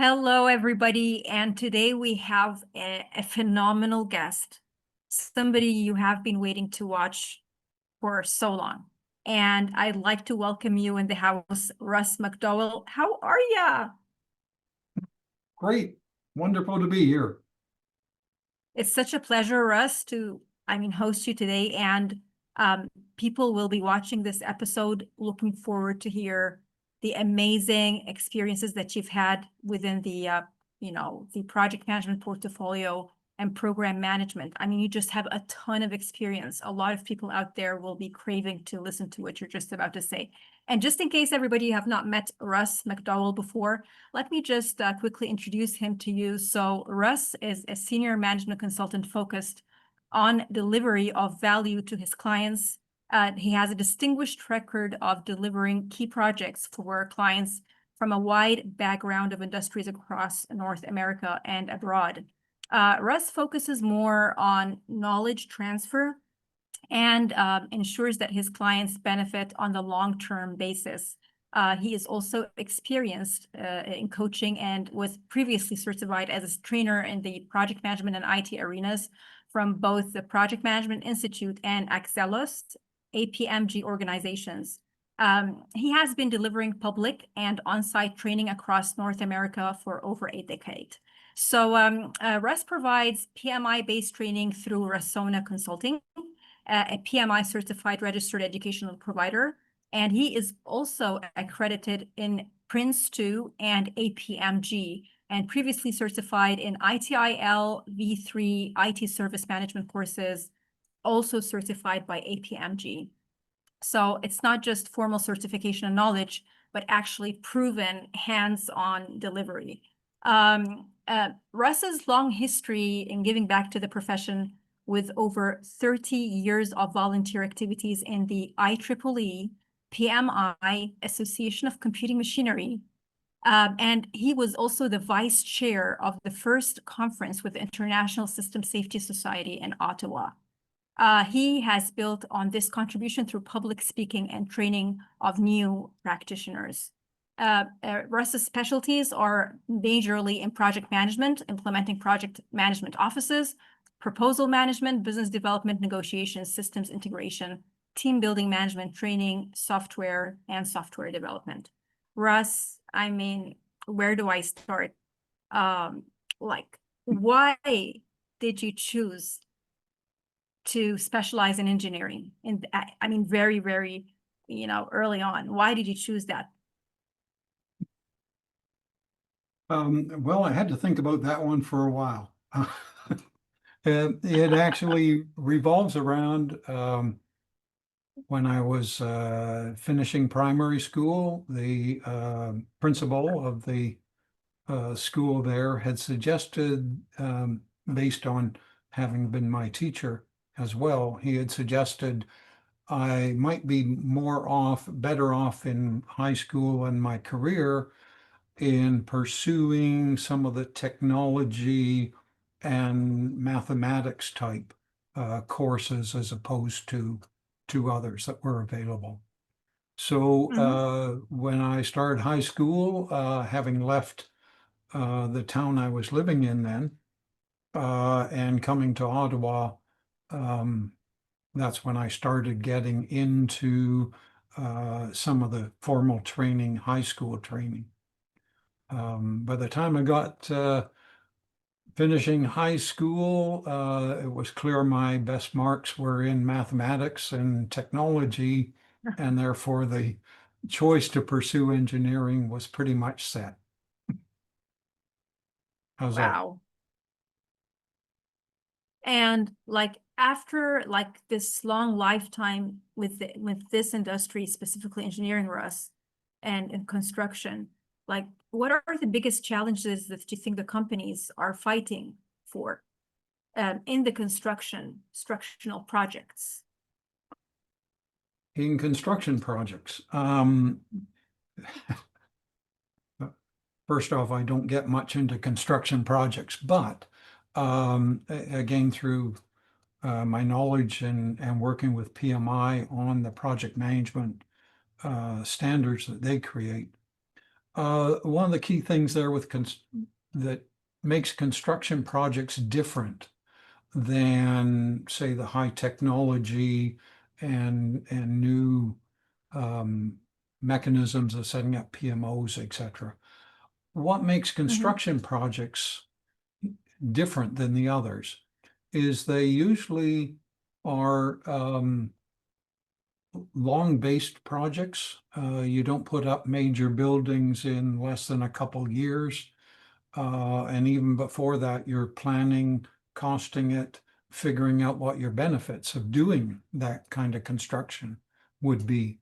Hello, everybody. And today we have a phenomenal guest, somebody you have been waiting to watch for so long. And I'd like to welcome you in the house, Russ McDowell. How are ya? Great. Wonderful to be here. It's such a pleasure, Russ, to, host you today. And people will be watching this episode, looking forward to hear the amazing experiences that you've had within the project management portfolio and program management. I mean, you just have a ton of experience. A lot of people out there will be craving to listen to what you're just about to say. And just in case everybody have not met Russ McDowell before, let me just quickly introduce him to you. So Russ is a senior management consultant focused on delivery of value to his clients. He has a distinguished record of delivering key projects for clients from a wide background of industries across North America and abroad. Russ focuses more on knowledge transfer and ensures that his clients benefit on the long-term basis. He is also experienced in coaching and was previously certified as a trainer in the project management and IT arenas from both the Project Management Institute and Axelos APMG organizations. He has been delivering public and on-site training across North America for over a decade. So Russ provides PMI-based training through Russona Consulting, a PMI certified registered educational provider, and he is also accredited in Prince2 and APMG, and previously certified in ITIL V3 IT service management courses, also certified by APMG. So it's not just formal certification and knowledge, but actually proven hands-on delivery. Russ's long history in giving back to the profession with over 30 years of volunteer activities in the IEEE, PMI, Association of Computing Machinery, and he was also the vice chair of the first conference with the International System Safety Society in Ottawa. He has built on this contribution through public speaking and training of new practitioners. Russ's specialties are majorly in project management, implementing project management offices, proposal management, business development, negotiations, systems integration, team building management, training, software, and software development. Russ, where do I start? Why did you choose to specialize in engineering? Very, very, early on. Why did you choose that? Well, I had to think about that one for a while. It actually revolves around when I was finishing primary school, the principal of the school there had suggested, based on having been my teacher as well, he had suggested I might be better off in high school and my career in pursuing some of the technology and mathematics type courses as opposed to others that were available. So when I started high school, having left the town I was living in then, and coming to Ottawa, that's when I started getting into some of the formal training, high school training. By the time I got finishing high school, it was clear my best marks were in mathematics and technology, and therefore the choice to pursue engineering was pretty much set. How's that? Wow. And after this long lifetime with this industry, specifically engineering, Russ, and in construction, what are the biggest challenges that you think the companies are fighting for in the constructional projects? In construction projects, first off, I don't get much into construction projects, but again, through my knowledge and working with PMI on the project management standards that they create, One of the key things there with that makes construction projects different than, say, the high technology and new mechanisms of setting up PMOs, etc. What makes construction projects different than the others is they usually are long-based projects. You don't put up major buildings in less than a couple years. And even before that, you're planning, costing it, figuring out what your benefits of doing that kind of construction would be.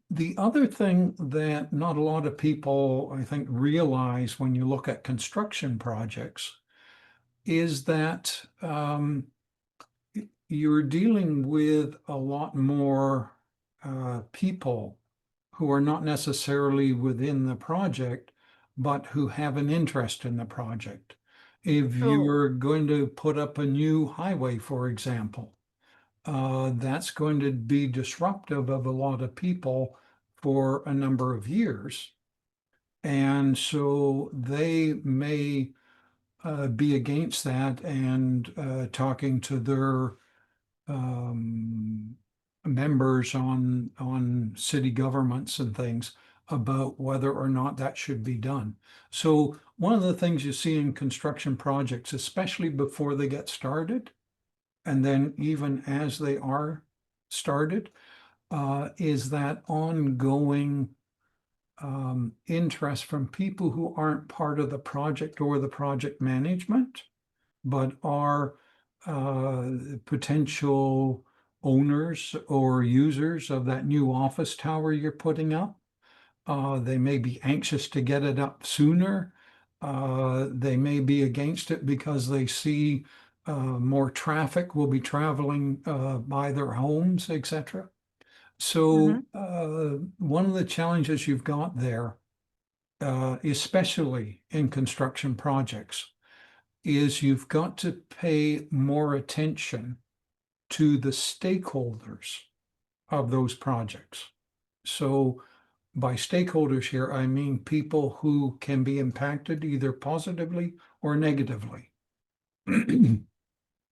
The other thing that not a lot of people, I think, realize when you look at construction projects is that you're dealing with a lot more people who are not necessarily within the project, but who have an interest in the project. If you're going to put up a new highway, for example, that's going to be disruptive of a lot of people for a number of years. And so they may be against that and talking to their members on city governments and things about whether or not that should be done. So one of the things you see in construction projects, especially before they get started, and then even as they are started, is that ongoing interest from people who aren't part of the project or the project management, but are potential owners or users of that new office tower you're putting up. They may be anxious to get it up sooner. They may be against it because they see more traffic will be traveling by their homes, etc. So one of the challenges you've got there, especially in construction projects, is you've got to pay more attention to the stakeholders of those projects. So by stakeholders here, I mean people who can be impacted either positively or negatively.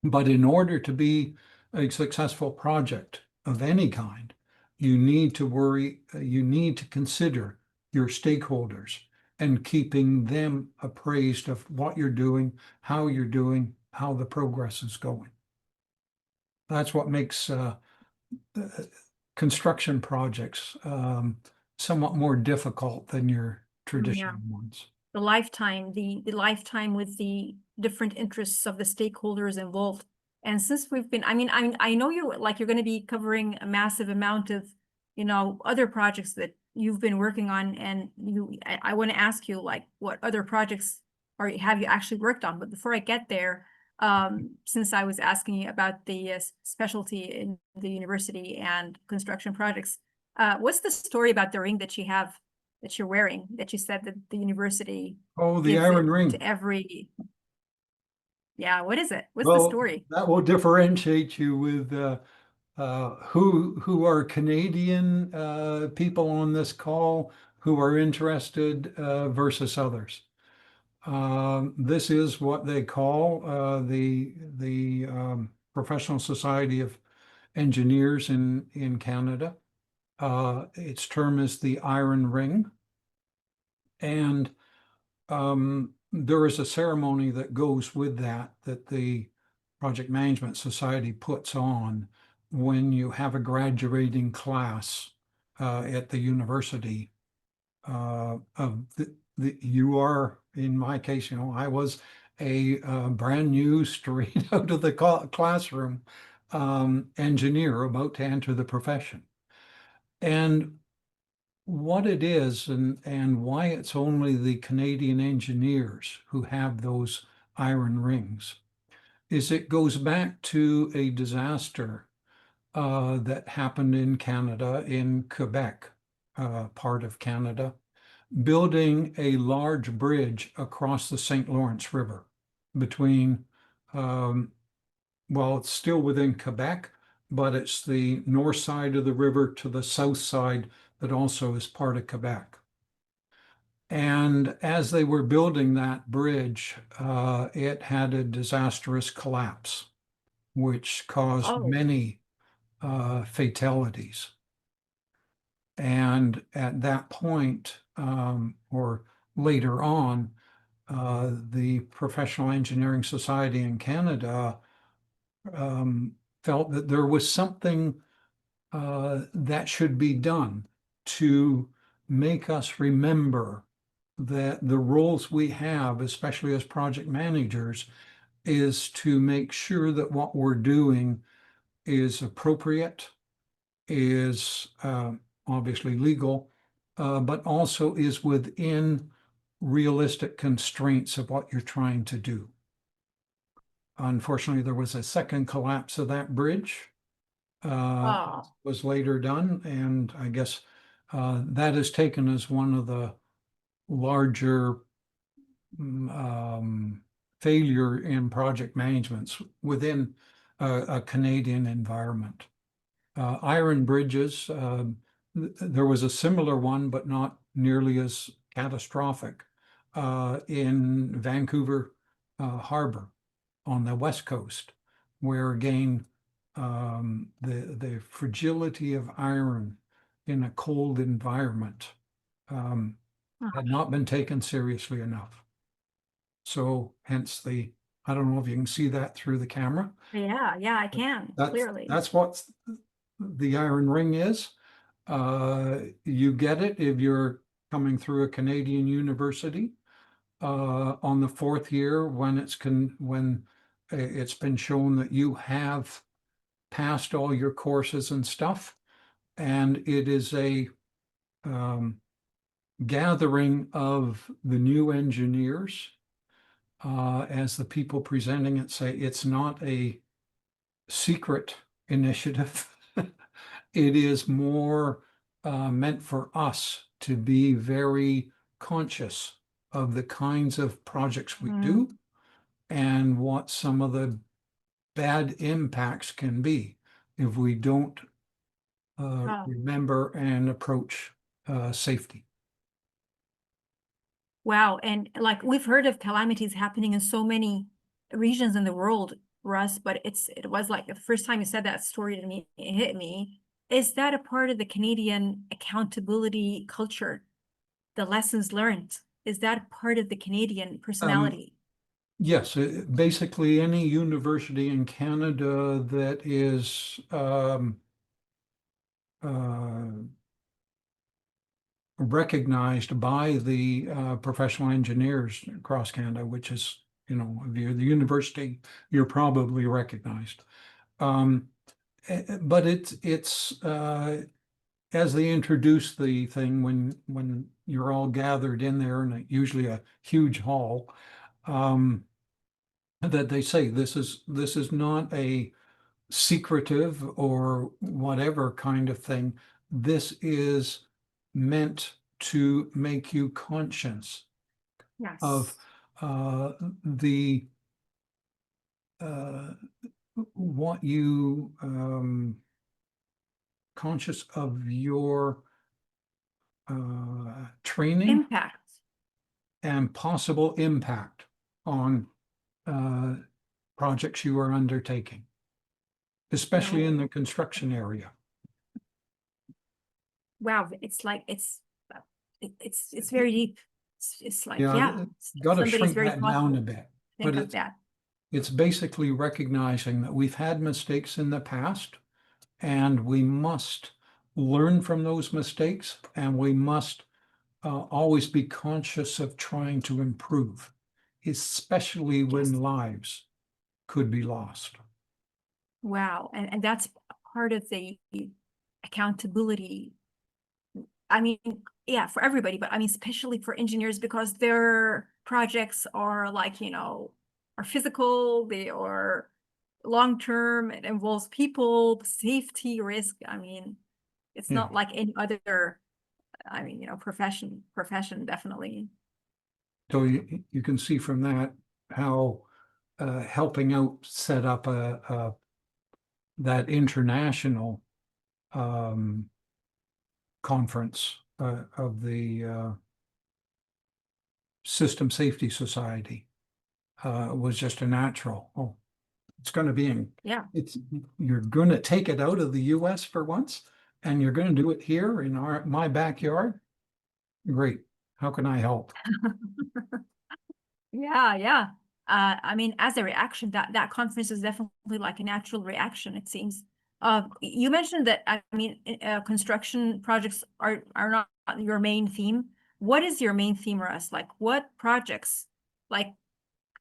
But in order to be a successful project of any kind, you need to consider your stakeholders and keeping them appraised of what you're doing, how the progress is going. That's what makes construction projects somewhat more difficult than your traditional ones. The lifetime with the different interests of the stakeholders involved. And since we've been, I know you're going to be covering a massive amount of, other projects that you've been working on, and I want to ask you what other projects have you actually worked on? But before I get there, since I was asking you about the specialty in the university and construction projects, what's the story about the ring that you have, that you're wearing, that you said that the university the iron ring to every? Yeah, what is it? What's the story? That will differentiate you with who are Canadian people on this call who are interested versus others. This is what they call the Professional Society of Engineers in Canada. Its term is the Iron Ring. And there is a ceremony that goes with that the Project Management Society puts on when you have a graduating class at the university. You are, in my case, I was a brand new, straight out of the classroom engineer about to enter the profession. And what it is and why it's only the Canadian engineers who have those iron rings is it goes back to a disaster that happened in Canada, in Quebec, part of Canada, building a large bridge across the St. Lawrence River between, it's still within Quebec, but it's the north side of the river to the south side that also is part of Quebec. And as they were building that bridge, it had a disastrous collapse, which caused Oh, many fatalities. And at that point, or later on, the Professional Engineering Society in Canada felt that there was something that should be done to make us remember that the roles we have, especially as project managers, is to make sure that what we're doing is appropriate, is obviously legal, but also is within realistic constraints of what you're trying to do. Unfortunately, there was a second collapse of that bridge. oh, Was later done, and I guess that is taken as one of the larger failure in project managements within a Canadian environment. Iron bridges, there was a similar one, but not nearly as catastrophic in Vancouver Harbor on the West Coast, where again, the fragility of iron in a cold environment had not been taken seriously enough. So hence I don't know if you can see that through the camera. yeah, yeah, I can clearly. That's what the iron ring is. You get it if you're coming through a Canadian university on the fourth year when it's been shown that you have passed all your courses and stuff. And it is a gathering of the new engineers. As the people presenting it say, it's not a secret initiative. It is more meant for us to be very conscious of the kinds of projects we do and what some of the bad impacts can be if we don't Oh, remember and approach safety. wow. And like we've heard of calamities happening in so many regions in the world, Russ, but it was like the first time you said that story to me, it hit me. Is that a part of the Canadian accountability culture? The lessons learned? Is that part of the Canadian Um, personality? yes, basically any university in Canada that is uh, recognized by the professional engineers across Canada, which is, if you're the university, you're probably recognized. But it's as they introduce the thing when you're all gathered in there in usually a huge hall, that they say this is not a secretive or whatever kind of thing. This is meant to make you conscious of Yes. uh, the uh, what you conscious of your training Impact. and possible impact on uh, projects you are undertaking, especially in No. the construction area. Wow. It's like it's very deep. It's like, Yeah, yeah, got to somebody's shrink very that down a thoughtful. bit, but Think of that. it's basically recognizing that we've had mistakes in the past and we must learn from those mistakes and we must always be conscious of trying to improve, especially Yes. when lives could be lost. Wow. And that's part of the accountability. I mean, yeah, for everybody, but I mean, especially for engineers because their projects are like, are physical, they are long-term, it involves people, safety, risk. I mean, it's Yeah. not like any other, I mean, profession, definitely. So you can see from that how helping out set up that international um, conference of the System Safety Society. Was just a natural. Oh, it's going to be in. Yeah. You're going to take it out of the U.S. for once, and you're going to do it here in my backyard. Great. How can I help? Yeah, yeah. I mean, as a reaction, that conference is definitely like a natural reaction, it seems. You mentioned that, I mean, construction projects are not your main theme. What is your main theme, Russ? Like, what projects, like,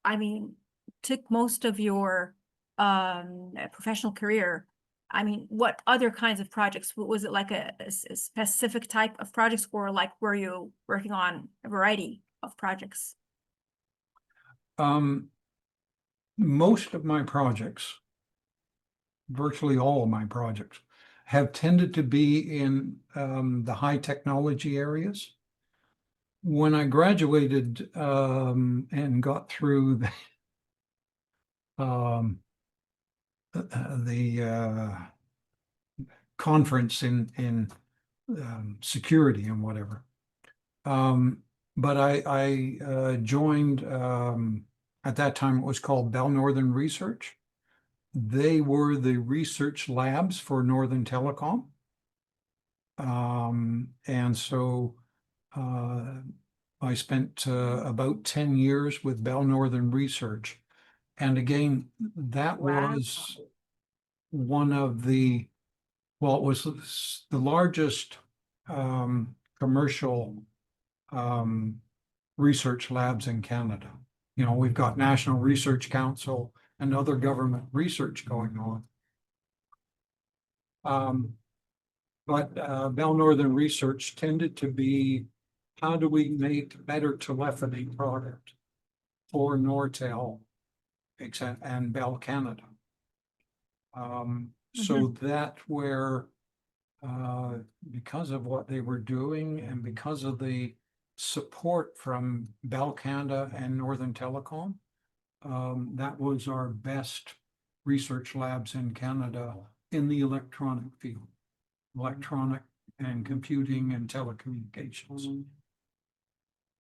I mean, took most of your professional career? I mean, what other kinds of projects? Was it like a specific type of projects, or like were you working on a variety of projects? Most of my projects, virtually all of my projects, have tended to be in the high technology areas. When I graduated and got through the conference in security and whatever, but I joined at that time it was called Bell Northern Research. They were the research labs for Northern Telecom. And so I spent about 10 years with Bell Northern Research. And again, that Wow. was one of the, well, it was the largest commercial research labs in Canada. You know, we've got National Research Council and other government research going on. But Bell Northern Research tended to be, how do we make better telephony product for Nortel and Bell Canada? So that's where, because of what they were doing and because of the support from Bell Canada and Northern Telecom, that was our best research labs in Canada in the electronic field, electronic and computing and telecommunications.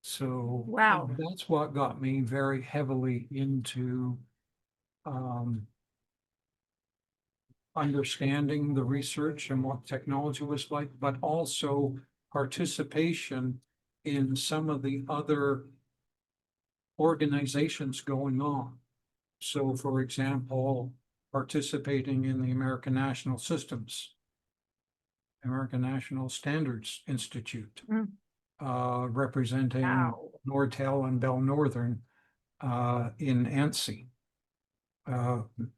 So Wow. that's what got me very heavily into understanding the research and what technology was like, but also participation in some of the other organizations going on. So, for example, participating in the American National Standards Institute, representing Wow. Nortel and Bell Northern in ANSI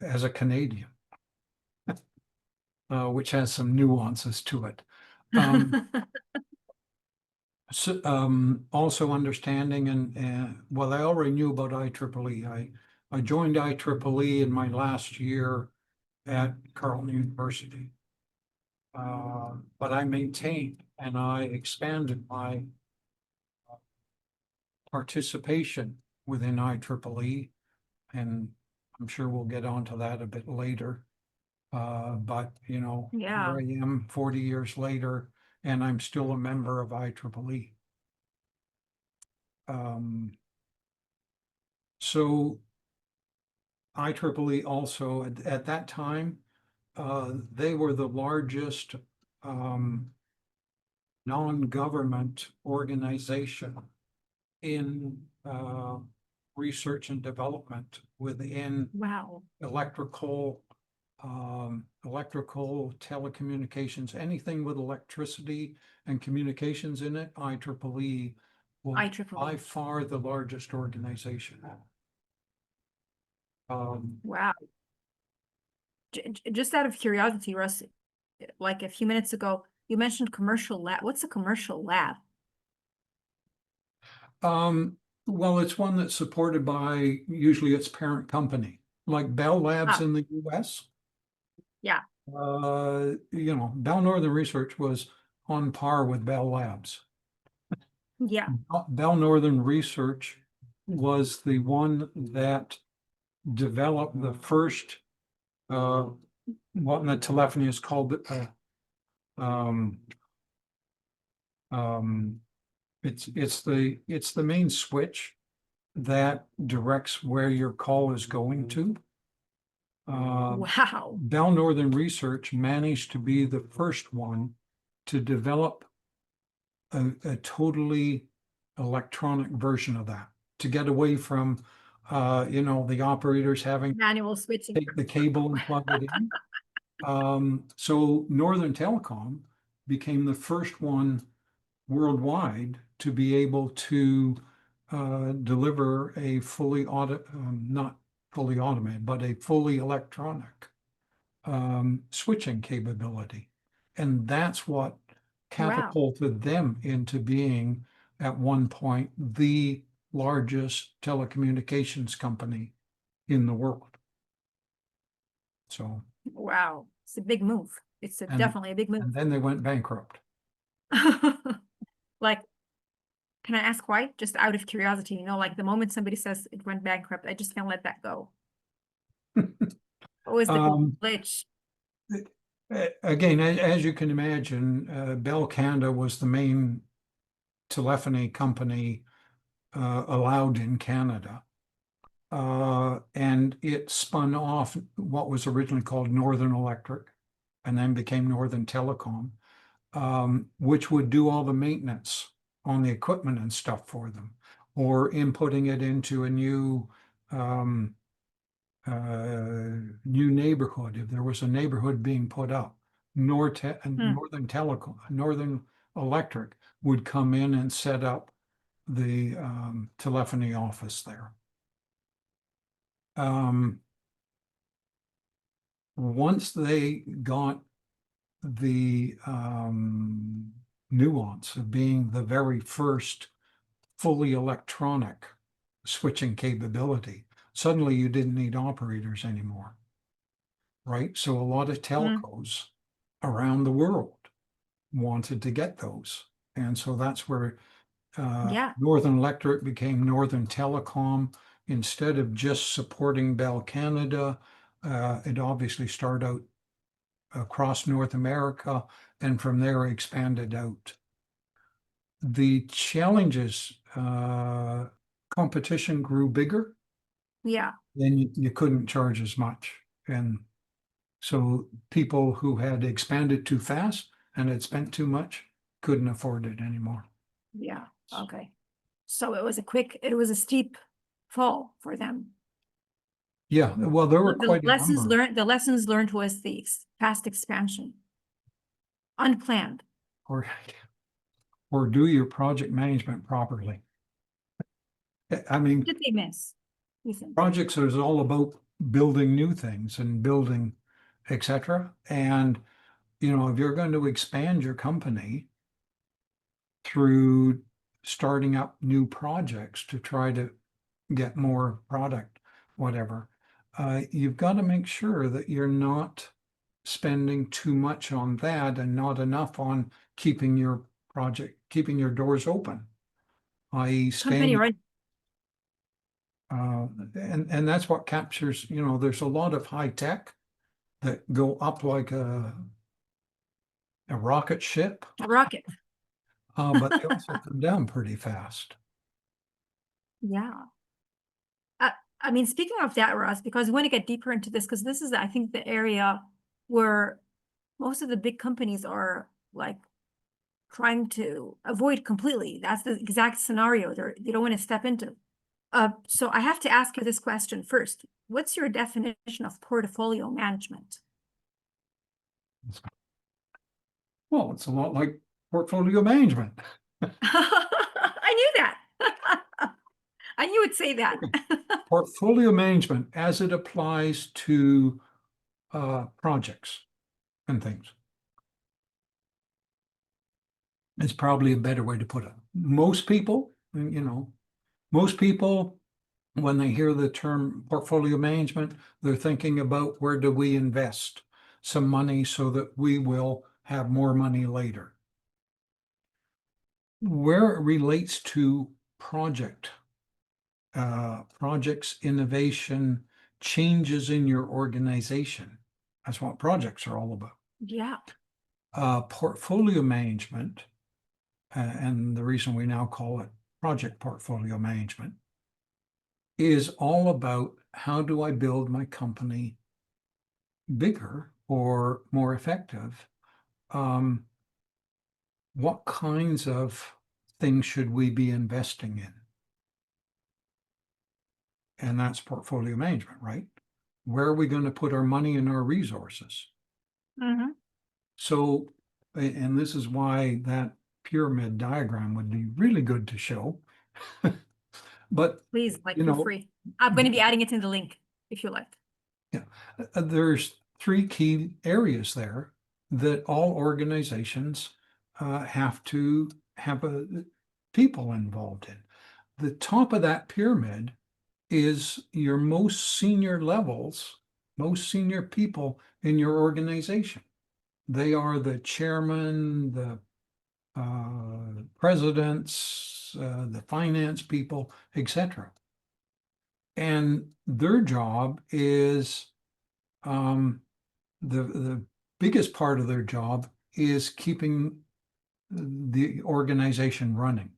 as a Canadian, which has some nuances to it. So, also understanding and well, I already knew about IEEE. I joined IEEE in my last year at Carleton University. But I maintained and I expanded my participation within IEEE, and I'm sure we'll get onto that a bit later. But you know, Yeah. here I am 40 years later, and I'm still a member of IEEE. So IEEE also at that time, they were the largest non-government organization in research and development within Wow. electrical telecommunications, anything with electricity and communications in it. IEEE was by IEEE. far the largest organization. Wow. Just out of curiosity, Russ, like a few minutes ago, you mentioned commercial lab. What's a commercial lab? Well, it's one that's supported by usually its parent company, like Bell Labs Ah, in the US. yeah. You know, Bell Northern Research was on par with Bell Labs. Yeah. Bell Northern Research was the one that developed the first, what in the telephony is called, um, It's the main switch that directs where your call is going to. Wow. Bell Northern Research managed to be the first one to develop a totally electronic version of that, to get away from, the operators having to Manual switching. take the cable and plug it in. So Northern Telecom became the first one worldwide to be able to deliver a not fully automated, but a fully electronic switching capability. And that's what Wow. catapulted them into being, at one point, the largest telecommunications company in the world. So, Wow. It's a big move. It's and definitely a big move. and then they went bankrupt. Like, can I ask why? Just out of curiosity, like the moment somebody says it went bankrupt, I just can't let that go. What was the Um, glitch? Again, as you can imagine, Bell Canada was the main telephony company allowed in Canada. And it spun off what was originally called Northern Electric and then became Northern Telecom, which would do all the maintenance on the equipment and stuff for them, or inputting it into a new neighborhood. If there was a neighborhood being put up, Northern Telecom, Northern Electric would come in and set up the telephony office there. Once they got the nuance of being the very first fully electronic switching capability, suddenly you didn't need operators anymore, right? So a lot of telcos around the world wanted to get those. And so that's where Yeah. Northern Electric became Northern Telecom. Instead of just supporting Bell Canada, it obviously started out across North America, and from there expanded out. The challenges, competition grew bigger, Yeah. then you couldn't charge as much. And so people who had expanded too fast and had spent too much couldn't afford it anymore. Yeah. Okay. So it was a steep fall for them. Yeah, well, there were quite a number. The lessons learned was the fast expansion. Unplanned. Or or do your project management properly. I mean, Did they miss? You think? projects is all about building new things and building, etc. And, if you're going to expand your company through starting up new projects to try to get more product, whatever, you've got to make sure that you're not spending too much on that and not enough on keeping your doors open, i.e. Company staying. run. And that's what captures, there's a lot of high tech that go up like a rocket ship, A rocket. but they also come down pretty fast. Yeah. I mean, speaking of that, Russ, because we want to get deeper into this, because this is, I think, the area where most of the big companies are like trying to avoid completely. That's the exact scenario they don't want to step into. So I have to ask you this question first. What's your definition of portfolio management? Well, it's a lot like portfolio management. I knew that. I knew it'd say that. Portfolio management as it applies to projects and things. It's probably a better way to put it. Most people, when they hear the term portfolio management, they're thinking about where do we invest some money so that we will have more money later. Where it relates to projects, innovation, changes in your organization, that's what projects are all about. Yeah. Portfolio management and the reason we now call it project portfolio management, is all about how do I build my company bigger or more effective? What kinds of things should we be investing in? And that's portfolio management, right? Where are we going to put our money and our resources? Mhm. So, and this is why that pyramid diagram would be really good to show. But, Please, like, you feel know, free. I'm going to be adding it in the link if you like. yeah, there's three key areas there that all organizations have to have people involved in. The top of that pyramid is your most senior levels, most senior people in your organization. They are the chairman, the presidents, the finance people, etc. And their job is the biggest part of their job is keeping the organization running,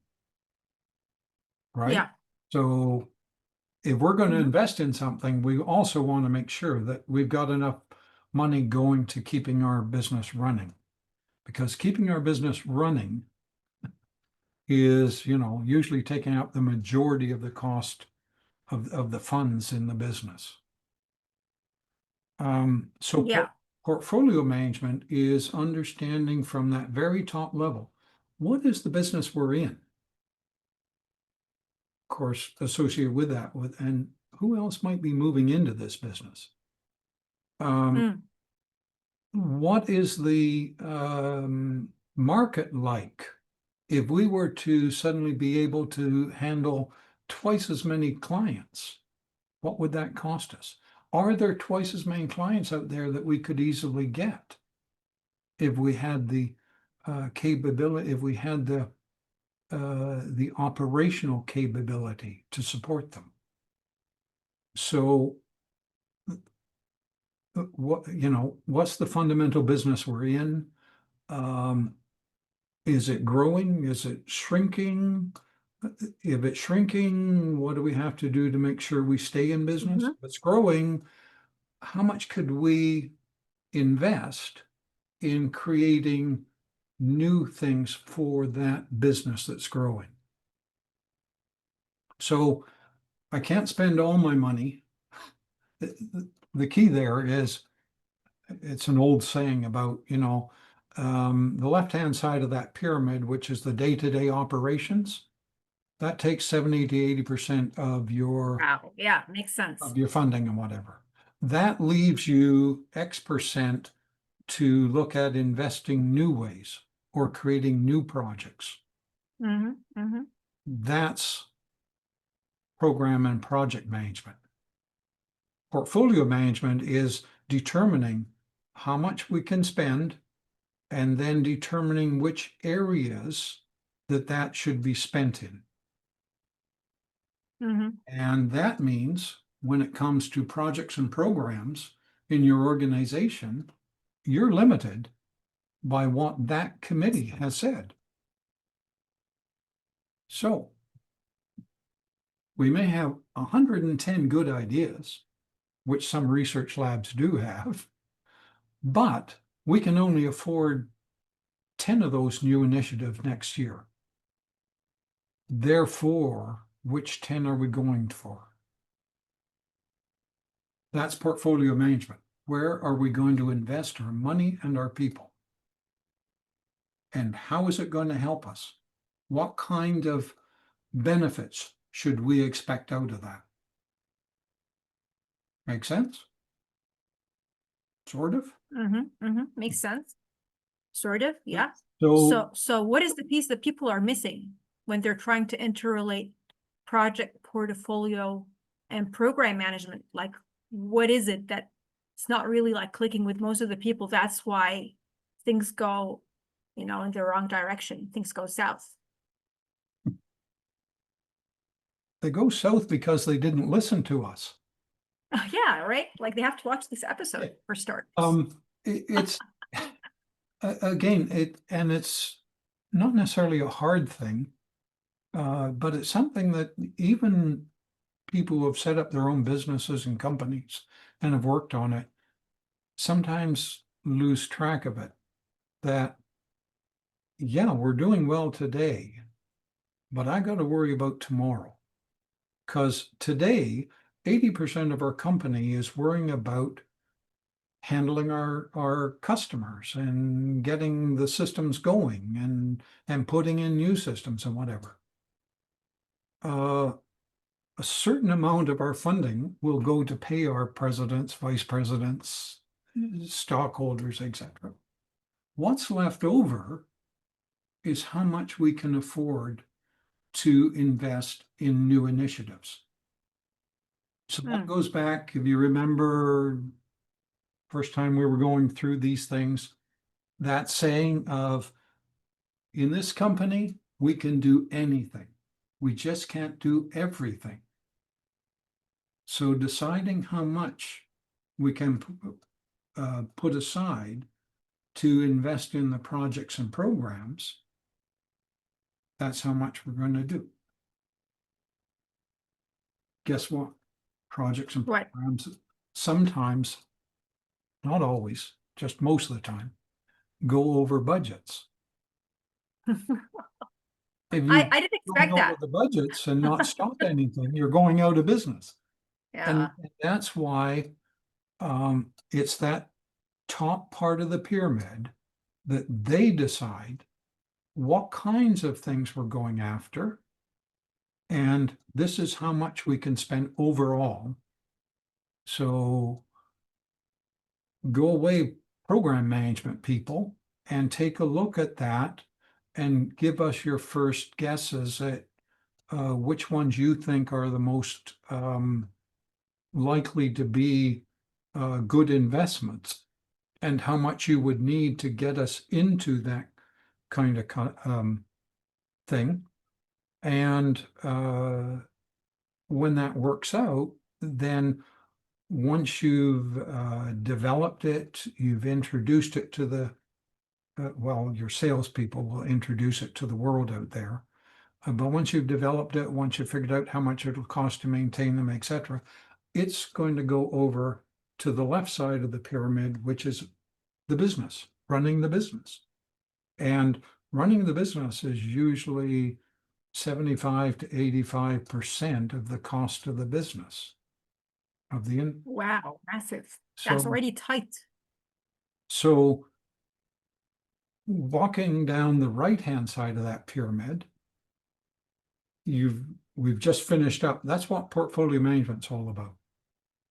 right? Yeah. So if we're going to Mhm. invest in something, we also want to make sure that we've got enough money going to keeping our business running, because keeping our business running is, usually taking up the majority of the cost of the funds in the business. So Yeah. portfolio management is understanding from that very top level, what is the business we're in? Of course, associated with that, and who else might be moving into this business? Mm. What is the market like? If we were to suddenly be able to handle twice as many clients, what would that cost us? Are there twice as many clients out there that we could easily get if we had the capability, if we had the operational capability to support them? So, what's the fundamental business we're in? Is it growing? Is it shrinking? If it's shrinking, what do we have to do to make sure we stay in business? Mhm. If it's growing, how much could we invest in creating new things for that business that's growing? So I can't spend all my money. The key there is, it's an old saying about, the left-hand side of that pyramid, which is the day-to-day operations, that takes 70 to 80% Wow. Yeah. Makes sense. of your funding and whatever. That leaves you X% to look at investing new ways or creating new projects. Mhm. Mhm. That's program and project management. Portfolio management is determining how much we can spend and then determining which areas that should be spent in. Mhm. And that means when it comes to projects and programs in your organization, you're limited by what that committee has said. So we may have 110 good ideas, which some research labs do have, but we can only afford 10 of those new initiatives next year. Therefore, which 10 are we going for? That's portfolio management. Where are we going to invest our money and our people? And how is it going to help us? What kind of benefits should we expect out of that? Make sense? Sort of? Mhm. Mhm. Makes sense. Sort of. Yeah. So So what is the piece that people are missing when they're trying to interrelate project portfolio and program management? Like, what is it that it's not really like clicking with most of the people? That's why things go, in the wrong direction. Things go south. they go south because they didn't listen to us. Yeah, right? Like they have to watch this episode for starters. It's again, it's not necessarily a hard thing, but it's something that even people who have set up their own businesses and companies and have worked on it sometimes lose track of it. That, yeah, we're doing well today, but I got to worry about tomorrow. Because today, 80% of our company is worrying about handling our customers and getting the systems going and putting in new systems and whatever. A certain amount of our funding will go to pay our presidents, vice presidents, stockholders, etc. What's left over is how much we can afford to invest in new initiatives. So that goes back, if you remember, first time we were going through these things, that saying of, in this company, we can do anything. We just can't do everything. So deciding how much we can put aside to invest in the projects and programs, that's how much we're going to do. Guess what? Projects and programs sometimes, not always, just most of the time, go over budgets. If you I didn't expect go over that. the budgets and not stop anything, you're going out of business. Yeah. And that's why it's that top part of the pyramid that they decide what kinds of things we're going after. And this is how much we can spend overall. So go away, program management people, and take a look at that and give us your first guesses at which ones you think are the most likely to be good investments and how much you would need to get us into that kind of thing. And when that works out, then once you've developed it, you've introduced it to the, well, your salespeople will introduce it to the world out there. But once you've developed it, once you've figured out how much it'll cost to maintain them, etc., it's going to go over to the left side of the pyramid, which is the business, running the business. And running the business is usually 75 to 85% of the cost of the business. Wow, massive. That's already tight. So walking down the right-hand side of that pyramid, we've just finished up. That's what portfolio management's all about.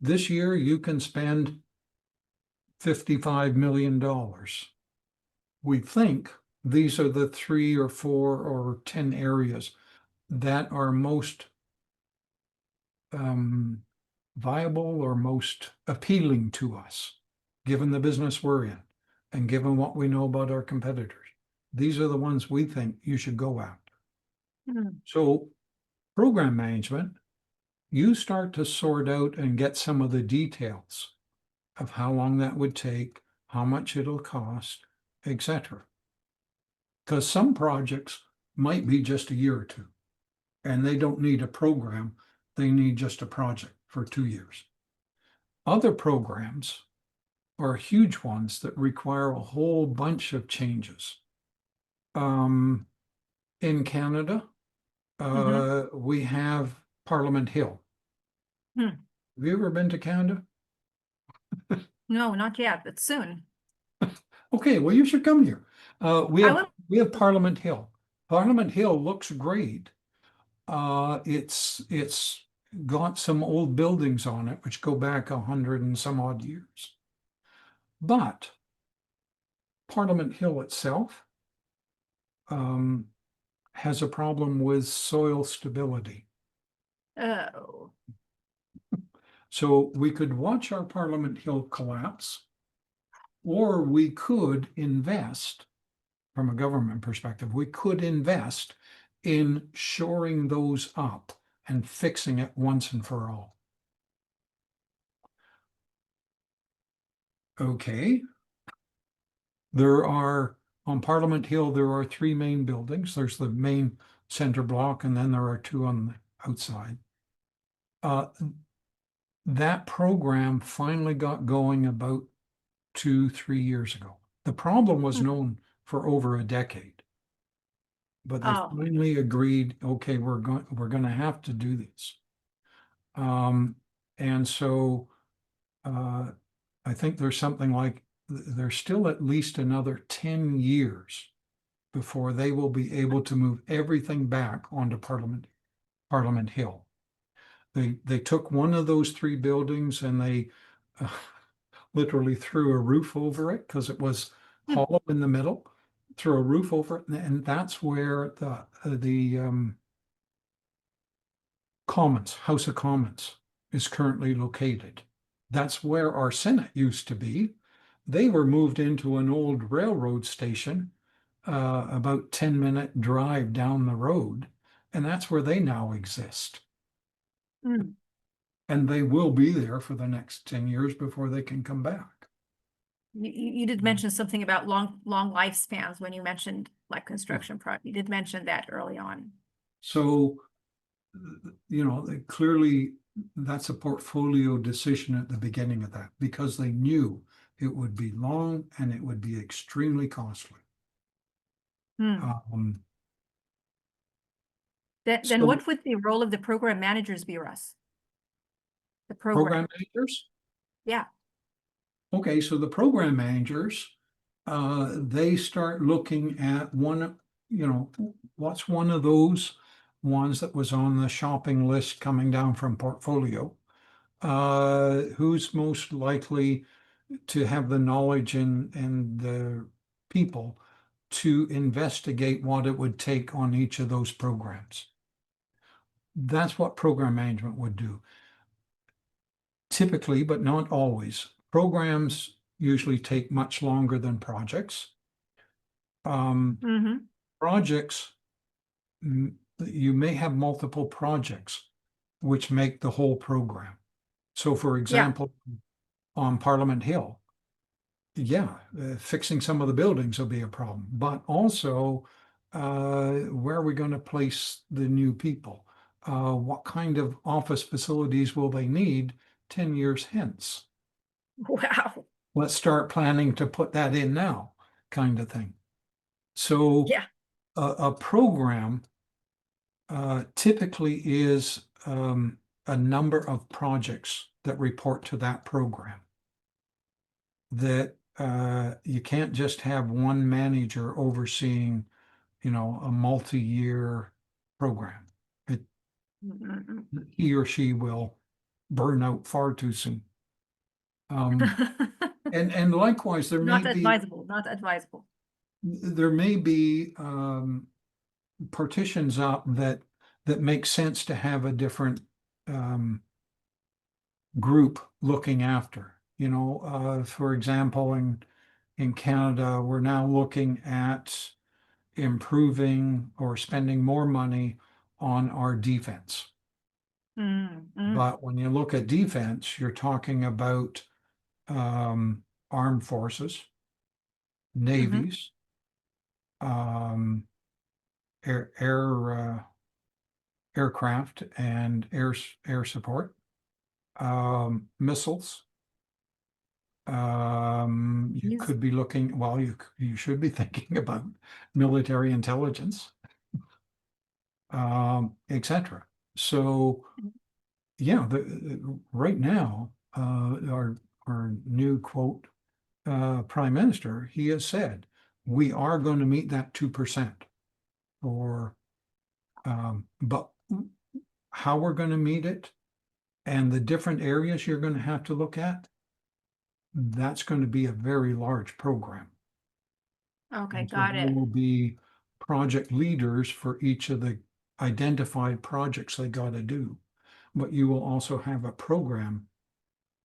This year you can spend $55 million. We think these are the 3 or 4 or 10 areas that are most viable or most appealing to us, given the business we're in and given what we know about our competitors. These are the ones we think you should go after. So program management, you start to sort out and get some of the details of how long that would take, how much it'll cost, etc. Because some projects might be just a year or two, and they don't need a program. They need just a project for 2 years. Other programs are huge ones that require a whole bunch of changes. In Canada, we have Parliament Hill. Have you ever been to Canada? No, not yet, but soon. Okay, well, you should come here. We have Parliament Hill. Parliament Hill looks great. It's got some old buildings on it, which go back 100 and some odd years. But Parliament Hill itself has a problem with soil stability. Oh. So we could watch our Parliament Hill collapse, or we could invest, from a government perspective, we could invest in shoring those up and fixing it once and for all. Okay. There are On Parliament Hill, there are three main buildings. There's the main center block, and then there are two on the outside. That program finally got going about 2-3 years ago. The problem was known for over a decade. But they Oh, finally agreed, okay, we're going to have to do this. And so I think there's something like there's still at least another 10 years before they will be able to move everything back onto Parliament Hill. They took one of those three buildings and they literally threw a roof over it because it was hollow in the middle, threw a roof over it, and that's where the Commons, House of Commons, is currently located. That's where our Senate used to be. They were moved into an old railroad station, about 10-minute drive down the road, and that's where they now exist. mm. And they will be there for the next 10 years before they can come back. You did mention something about long lifespans when you mentioned like construction project. You did mention that early on. So, clearly that's a portfolio decision at the beginning of that because they knew it would be long and it would be extremely costly. Then So what would the role of the program managers be, Russ? The program managers? Yeah. Okay, so the program managers, they start looking at what's one of those ones that was on the shopping list coming down from portfolio? Who's most likely to have the knowledge and the people to investigate what it would take on each of those programs? That's what program management would do. Typically, but not always, programs usually take much longer than projects. Projects, you may have multiple projects which make the whole program. So for example, on Parliament Hill, fixing some of the buildings will be a problem, but also where are we going to place the new people? What kind of office facilities will they need 10 years hence? Wow. Let's start planning to put that in now, kind of thing. So Yeah. a program typically is a number of projects that report to that program. That you can't just have one manager overseeing, a multi-year program. He or she will burn out far too soon. And likewise, there may be not advisable. Partitions up that make sense to have a different group looking after. For example, in Canada, we're now looking at improving or spending more money on our defense. But when you look at defense, you're talking about armed forces, navies, aircraft and air support, missiles. You could be looking, well, you should be thinking about military intelligence, etc. So, yeah, right now, our new quote prime minister, he has said we are going to meet that 2%. But how we're going to meet it and the different areas you're going to have to look at, that's going to be a very large program. Okay, So got there it. will be project leaders for each of the identified projects they got to do, but you will also have a program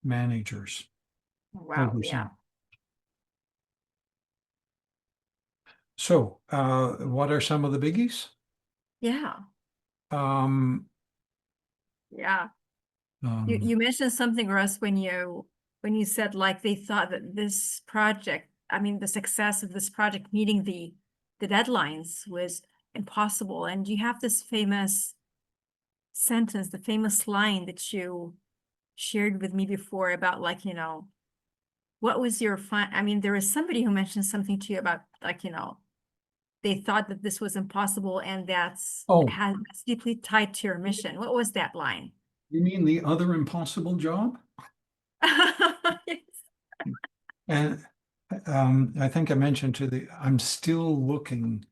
managers. Wow, overseeing. yeah. So, what are some of the biggies? Yeah. Um, Yeah. You mentioned something, Russ, when you said like they thought that this project I mean, the success of this project meeting the deadlines was impossible. And you have this famous sentence, the famous line that you shared with me before about, like, you know, what was your I mean, there was somebody who mentioned something to you about, like, you know, they thought that this was impossible, and that's Oh, that's deeply tied to your mission. What was that line? you mean the other impossible job? And I think I mentioned I'm still looking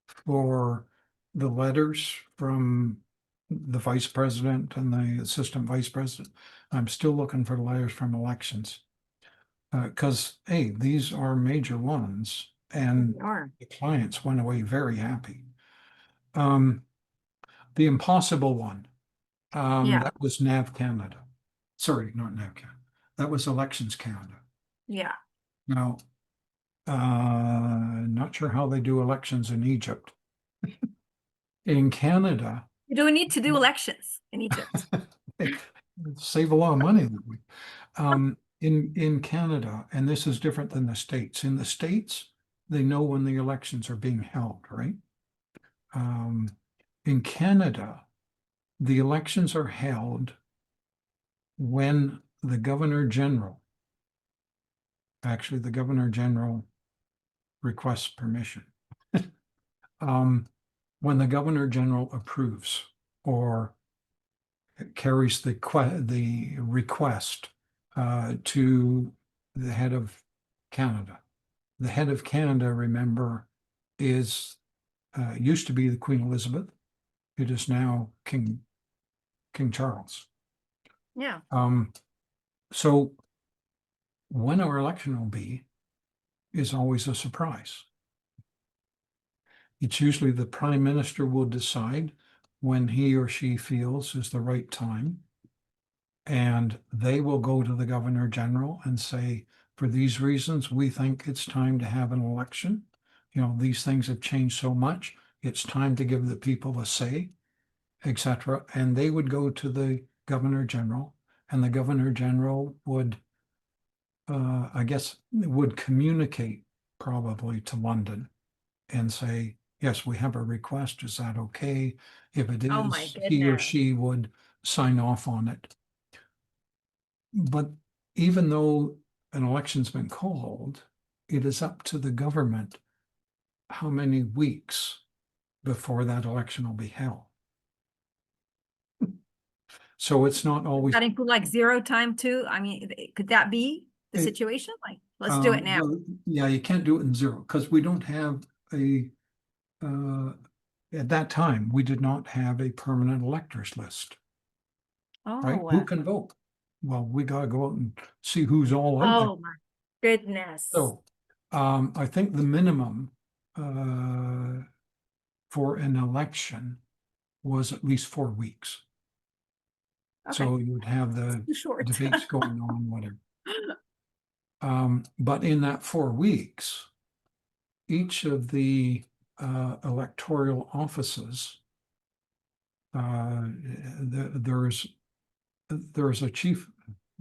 for the letters from the vice president and the assistant vice president. I'm still looking for letters from elections. Because, hey, these are major ones and They are. the clients went away very happy. The impossible one, Yeah, that was NAV Canada. Sorry, not NAV Canada. That was Elections Canada. yeah. Now, not sure how they do elections in Egypt. In Canada, You don't need to do elections in Egypt. they save a lot of money that way. In Canada, and this is different than the States. In the States, they know when the elections are being held, right? In Canada, the elections are held when the Governor General, actually the Governor General requests permission. When the Governor General approves or carries the request to the head of Canada. The head of Canada, remember, is used to be the Queen Elizabeth. It is now King Charles. Yeah. So when our election will be is always a surprise. It's usually the Prime Minister will decide when he or she feels is the right time. And they will go to the Governor General and say, for these reasons, we think it's time to have an election. You know, these things have changed so much. It's time to give the people a say, etc. And they would go to the Governor General, and the Governor General would, I guess, would communicate probably to London and say, yes, we have a request. Is that okay? If it Oh my is, he or goodness. she would sign off on it. But even though an election's been called, it is up to the government how many weeks before that election will be held. So it's not always. That include like zero time too? I mean, could that be the it, situation? Like, let's do it now. well, yeah, you can't do it in zero because we don't have at that time, we did not have a permanent electors list, right? Oh, Who can vote? Well, we got to go out and see who's all out there. oh my goodness. So I think the minimum for an election was at least 4 weeks. Okay. So you would have the Too short. debates going on, whatever. But in that 4 weeks, each of the electoral offices, there's a chief,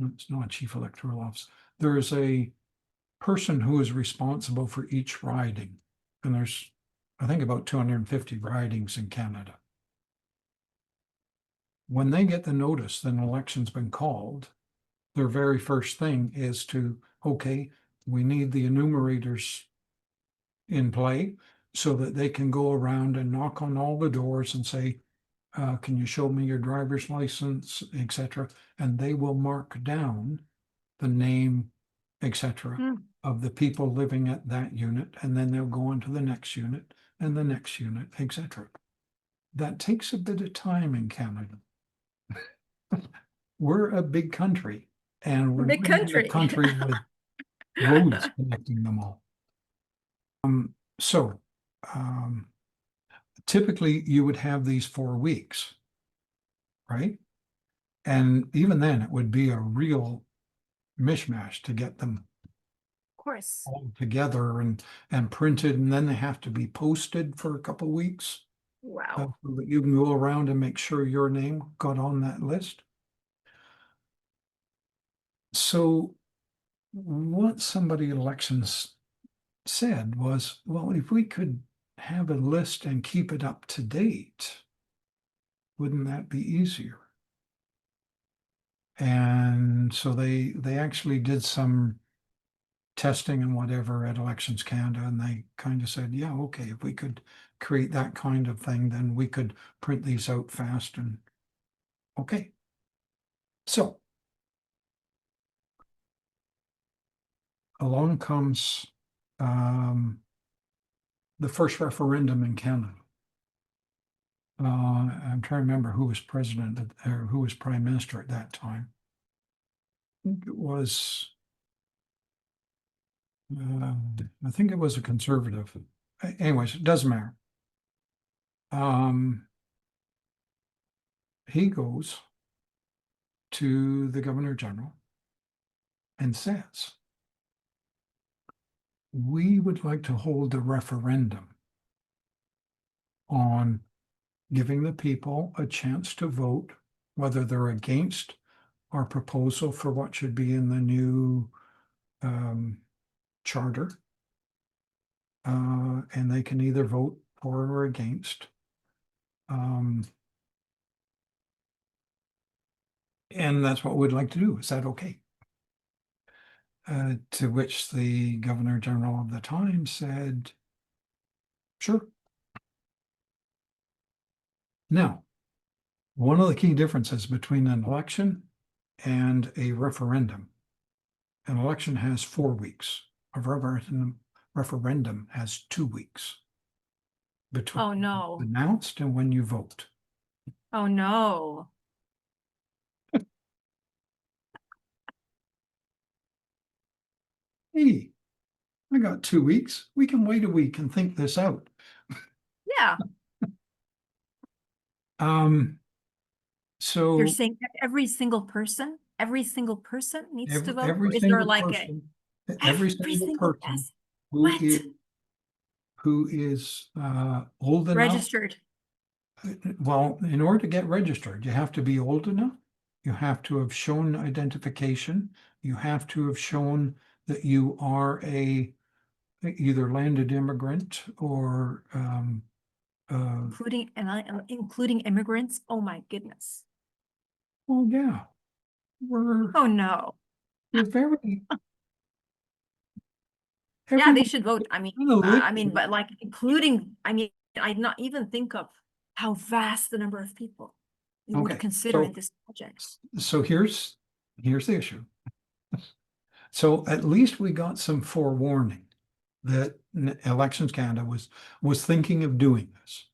it's not a chief electoral office, there is a person who is responsible for each riding. And there's, I think, about 250 ridings in Canada. When they get the notice that an election's been called, their very first thing is to, okay, we need the enumerators in play so that they can go around and knock on all the doors and say, can you show me your driver's license, etc. And they will mark down the name, etc. of the people living at that unit, and then they'll go on to the next unit and the next unit, etc. That takes a bit of time in Canada. We're a big country, and we're Big not a country. country with roads connecting them all. So typically you would have these 4 weeks, right? And even then it would be a real mishmash to get them Of course. all together and printed, and then they have to be posted for a couple of weeks. Wow. So that you can go around and make sure your name got on that list. So once somebody elections said was, well, if we could have a list and keep it up to date, wouldn't that be easier? And so they actually did some testing and whatever at Elections Canada, and they kind of said, yeah, okay, if we could create that kind of thing, then we could print these out fast and okay. So along comes the first referendum in Canada. I'm trying to remember who was president or who was prime minister at that time. It was, I think it was a conservative. Anyways, it doesn't matter. He goes to the Governor General and says, we would like to hold a referendum on giving the people a chance to vote whether they're against our proposal for what should be in the new charter. And they can either vote for or against. And that's what we'd like to do. Is that okay? To which the Governor General of the time said, sure. Now, one of the key differences between an election and a referendum, an election has 4 weeks. A referendum has 2 weeks between Oh, no. announced and when you vote. Oh, no. Hey, I got 2 weeks. We can wait a week and think this out. Yeah. So You're saying that every single person needs to vote? every Or is there single like person, a every every single single person yes? who What? is old enough. Registered. Well, in order to get registered, you have to be old enough. You have to have shown identification. You have to have shown that you are a either landed immigrant or Including immigrants. Oh my goodness. well, yeah, we're Oh no. we're very Yeah, they everyone should vote. kind of live But like including, I'd not even think of how vast the number of people you would okay. consider in this project. So here's the issue. So at least we got some forewarning that Elections Canada was thinking of doing this.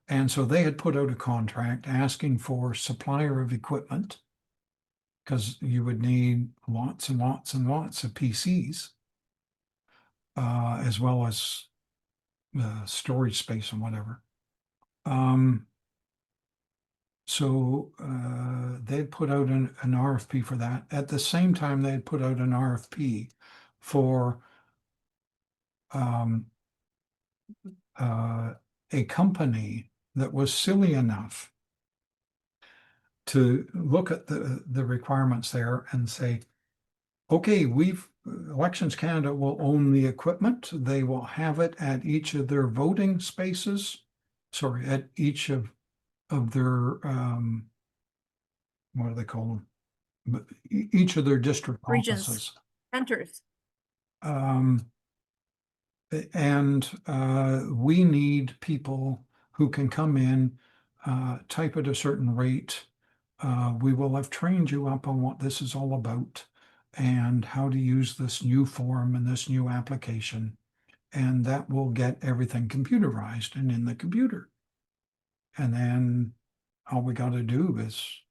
And so they had put out a contract asking for supplier of equipment because you would need lots and lots and lots of PCs, as well as storage space and whatever. So they put out an RFP for that. At the same time, they had put out an RFP for a company that was silly enough to look at the requirements there and say, okay, Elections Canada will own the equipment. They will have it at each of their voting spaces. Sorry, at each of their what do they call them? But each of their district Regions, offices. centers. And we need people who can come in, type at a certain rate. We will have trained you up on what this is all about and how to use this new form and this new application. And that will get everything computerized and in the computer. And then all we got to do is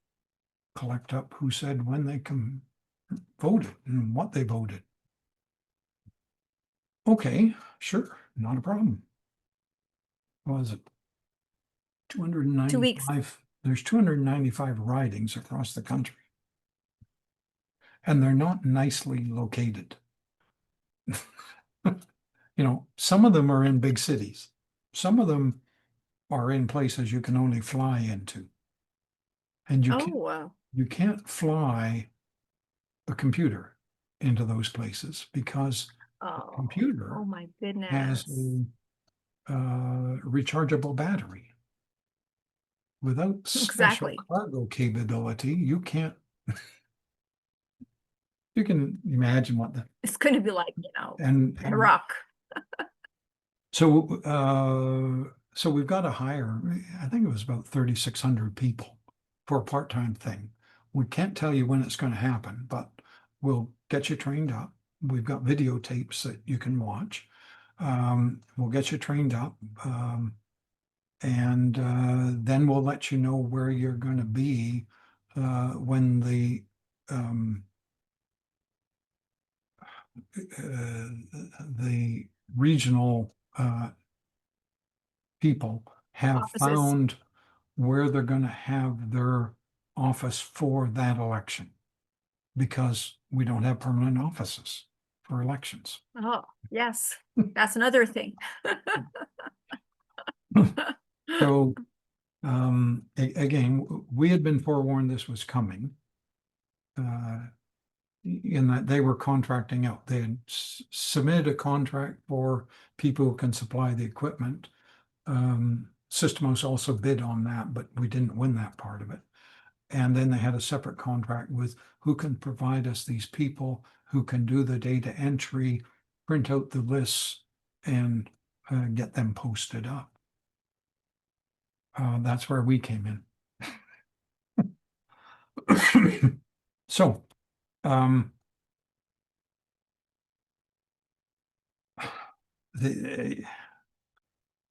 collect up who said when they voted and what they voted. Okay, sure, not a problem. What was it? 2 weeks. 295. There's 295 ridings across the country. And they're not nicely located. You know, some of them are in big cities. Some of them are in places you can only fly into. And you can't fly a computer into those places because Oh, computer oh my has goodness. a rechargeable battery. Without special Exactly. cargo capability, you can't, you can imagine what the, It's going to be like, and rock. so we've got to hire, I think it was about 3,600 people for a part-time thing. We can't tell you when it's going to happen, but we'll get you trained up. We've got videotapes that you can watch. We'll get you trained up. And then we'll let you know where you're going to be when the regional people have Offices. found where they're going to have their office for that election, because we don't have permanent offices for elections. Oh, yes. That's another thing. So again, we had been forewarned this was coming. In that they were contracting out. They had submitted a contract for people who can supply the equipment. Systemos also bid on that, but we didn't win that part of it. And then they had a separate contract with who can provide us these people who can do the data entry, print out the lists, and get them posted up. That's where we came in. So,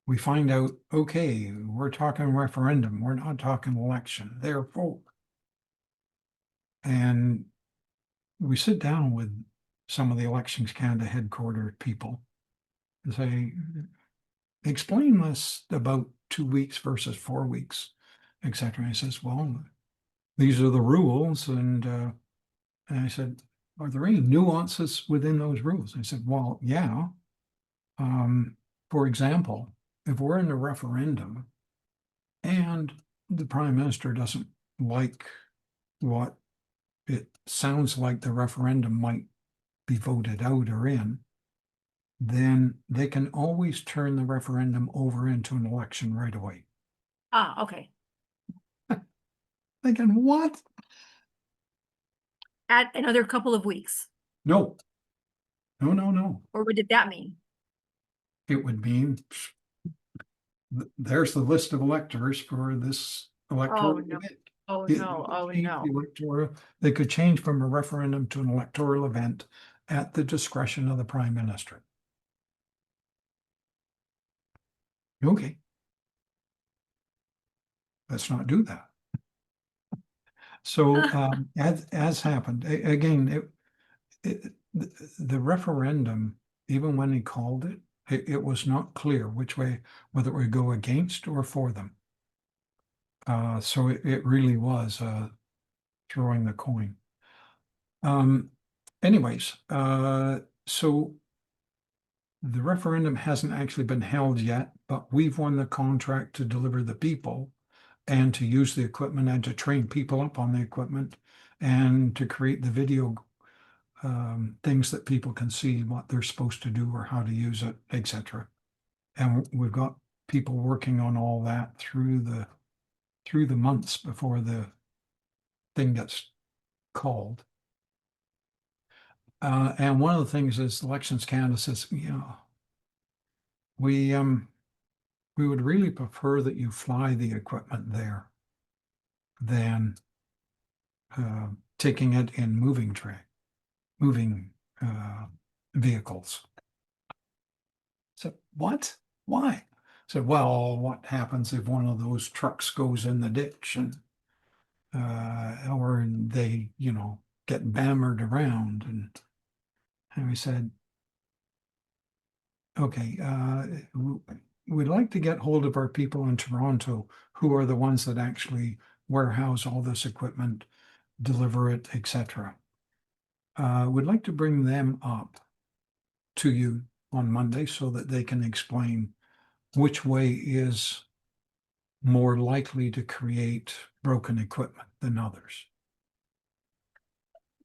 we find out, okay, we're talking referendum, we're not talking election, therefore. And we sit down with some of the Elections Canada headquarters people and say, explain this about 2 weeks versus 4 weeks, etc. And he says, well, these are the rules. And I said, are there any nuances within those rules? And he said, well, yeah. For example, if we're in a referendum and the prime minister doesn't like what it sounds like the referendum might be voted out or in, then they can always turn the referendum over into an election right away. Ah, okay. Thinking, what? At another couple of weeks. No, no. Or what did that mean? It would mean there's the list of electors for this electoral Oh, no. event. Oh, They no. could Oh, change the no. electoral, they could change from a referendum to an electoral event at the discretion of the prime minister. Okay. Let's not do that. So as happened, again, the referendum, even when he called it, it was not clear which way, whether it would go against or for them. So it really was throwing the coin. Anyways, so the referendum hasn't actually been held yet, but we've won the contract to deliver the people and to use the equipment and to train people up on the equipment and to create the video things that people can see what they're supposed to do or how to use it, etc. And we've got people working on all that through the months before the thing gets called. And one of the things is Elections Canada says, we would really prefer that you fly the equipment there than taking it in moving vehicles. So what? Why? So, well, what happens if one of those trucks goes in the ditch and or they, get bammered around? And we said, okay, we'd like to get hold of our people in Toronto who are the ones that actually warehouse all this equipment, deliver it, etc. We'd like to bring them up to you on Monday so that they can explain which way is more likely to create broken equipment than others.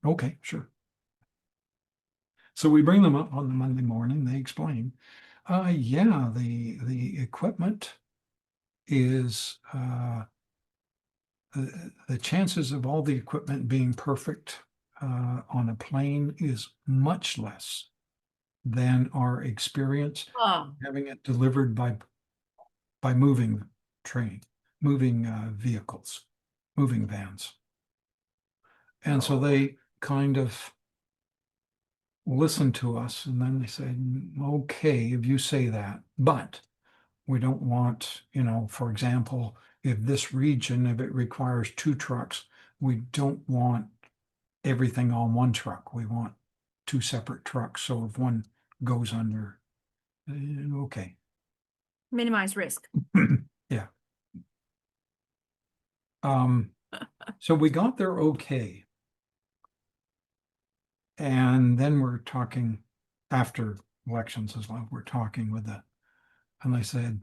Okay, sure. So we bring them up on the Monday morning, they explain, yeah, the equipment is, the chances of all the equipment being perfect on a plane is much less than our experience Oh, having it delivered by moving moving vehicles, moving vans. And so no. they kind of listened to us, and then they said, okay, if you say that, but we don't want, for example, if this region, if it requires 2 trucks, we don't want everything on one truck. We want 2 separate trucks. So if one goes under, okay. Minimize risk. Yeah. So we got there okay. And then we're talking after elections as well. We're talking with and they said,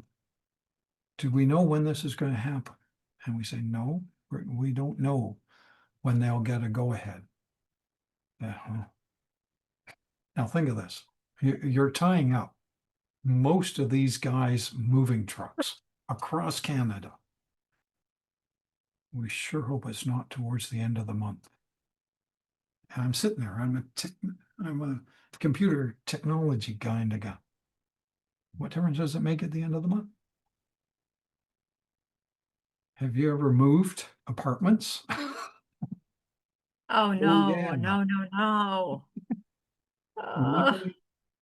do we know when this is going to happen? And we say, no, we don't know when they'll get a go ahead. Now think of this. You're tying up most of these guys moving trucks across Canada. We sure hope it's not towards the end of the month. And I'm sitting there, I'm a computer technology guy, and I go, what difference does it make at the end of the month? Have you ever moved apartments? Oh, Oh, no, yeah. no, no, no. Uh,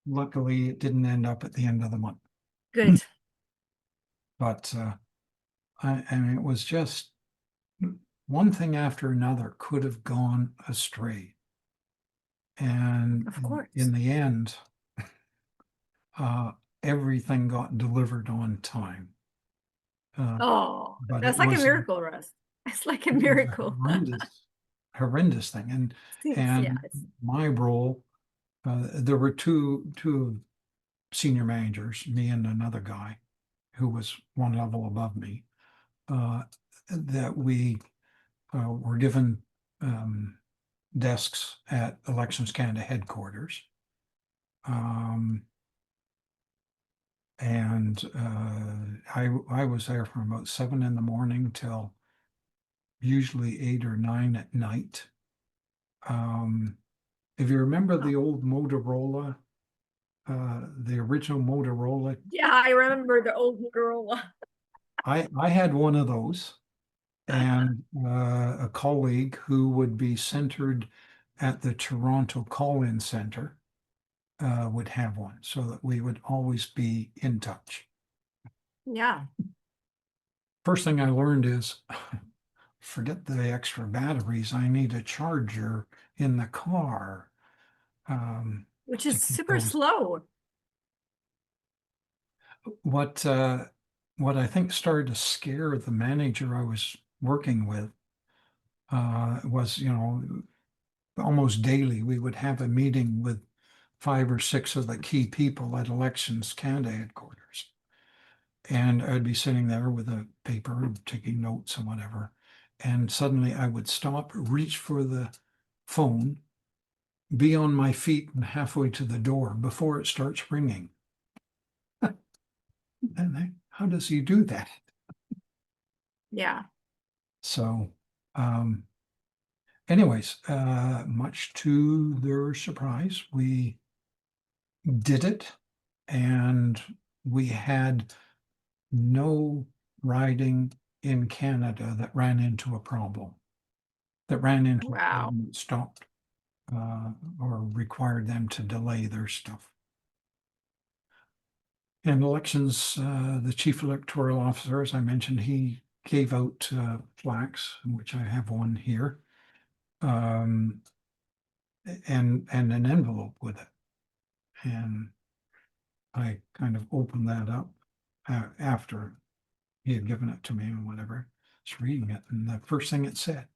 Luckily, it didn't end up at the end of the month. good. But I mean, it was just one thing after another could have gone astray. And Of course. in the end, uh, everything got delivered on time. Oh, But that's it like a was miracle, Russ. It's like a it was a miracle. horrendous thing. Seems, yeah. And my role, there were two senior managers, me and another guy who was one level above me, that we were given desks at Elections Canada headquarters. And I was there from about 7 in the morning till usually 8 or 9 at night. If you remember the old Motorola, the original Motorola, Yeah, I remember the old girl. I had one of those, and a colleague who would be centered at the Toronto call-in center would have one, so that we would always be in touch. Yeah. First thing I learned is forget the extra batteries. I need a charger in the car Which to is keep super those. slow. What I think started to scare the manager I was working with was, almost daily we would have a meeting with 5 or 6 of the key people at Elections Canada headquarters. And I'd be sitting there with a paper, taking notes and whatever. And suddenly I would stop, reach for the phone, be on my feet and halfway to the door before it starts ringing. And how does he do that? Yeah. So, anyways, much to their surprise, we did it, and we had no riding in Canada that ran into a problem, Wow. that stopped or required them to delay their stuff. And elections, the chief electoral officer, as I mentioned, he gave out plaques, which I have one here, and an envelope with it. And I kind of opened that up after he had given it to me and whatever. Just reading it, and the first thing it said,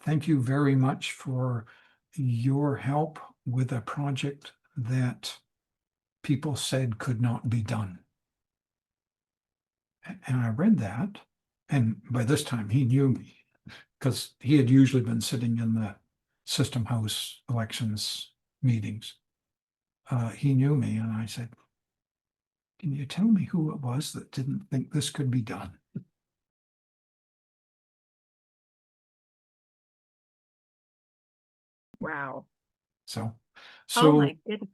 thank you very much for your help with a project that people said could not be done. And I read that, and by this time he knew me because he had usually been sitting in the System House elections meetings. He knew me, and I said, "Can you tell me who it was that didn't think this could be done?" Wow. So, Oh so my goodness.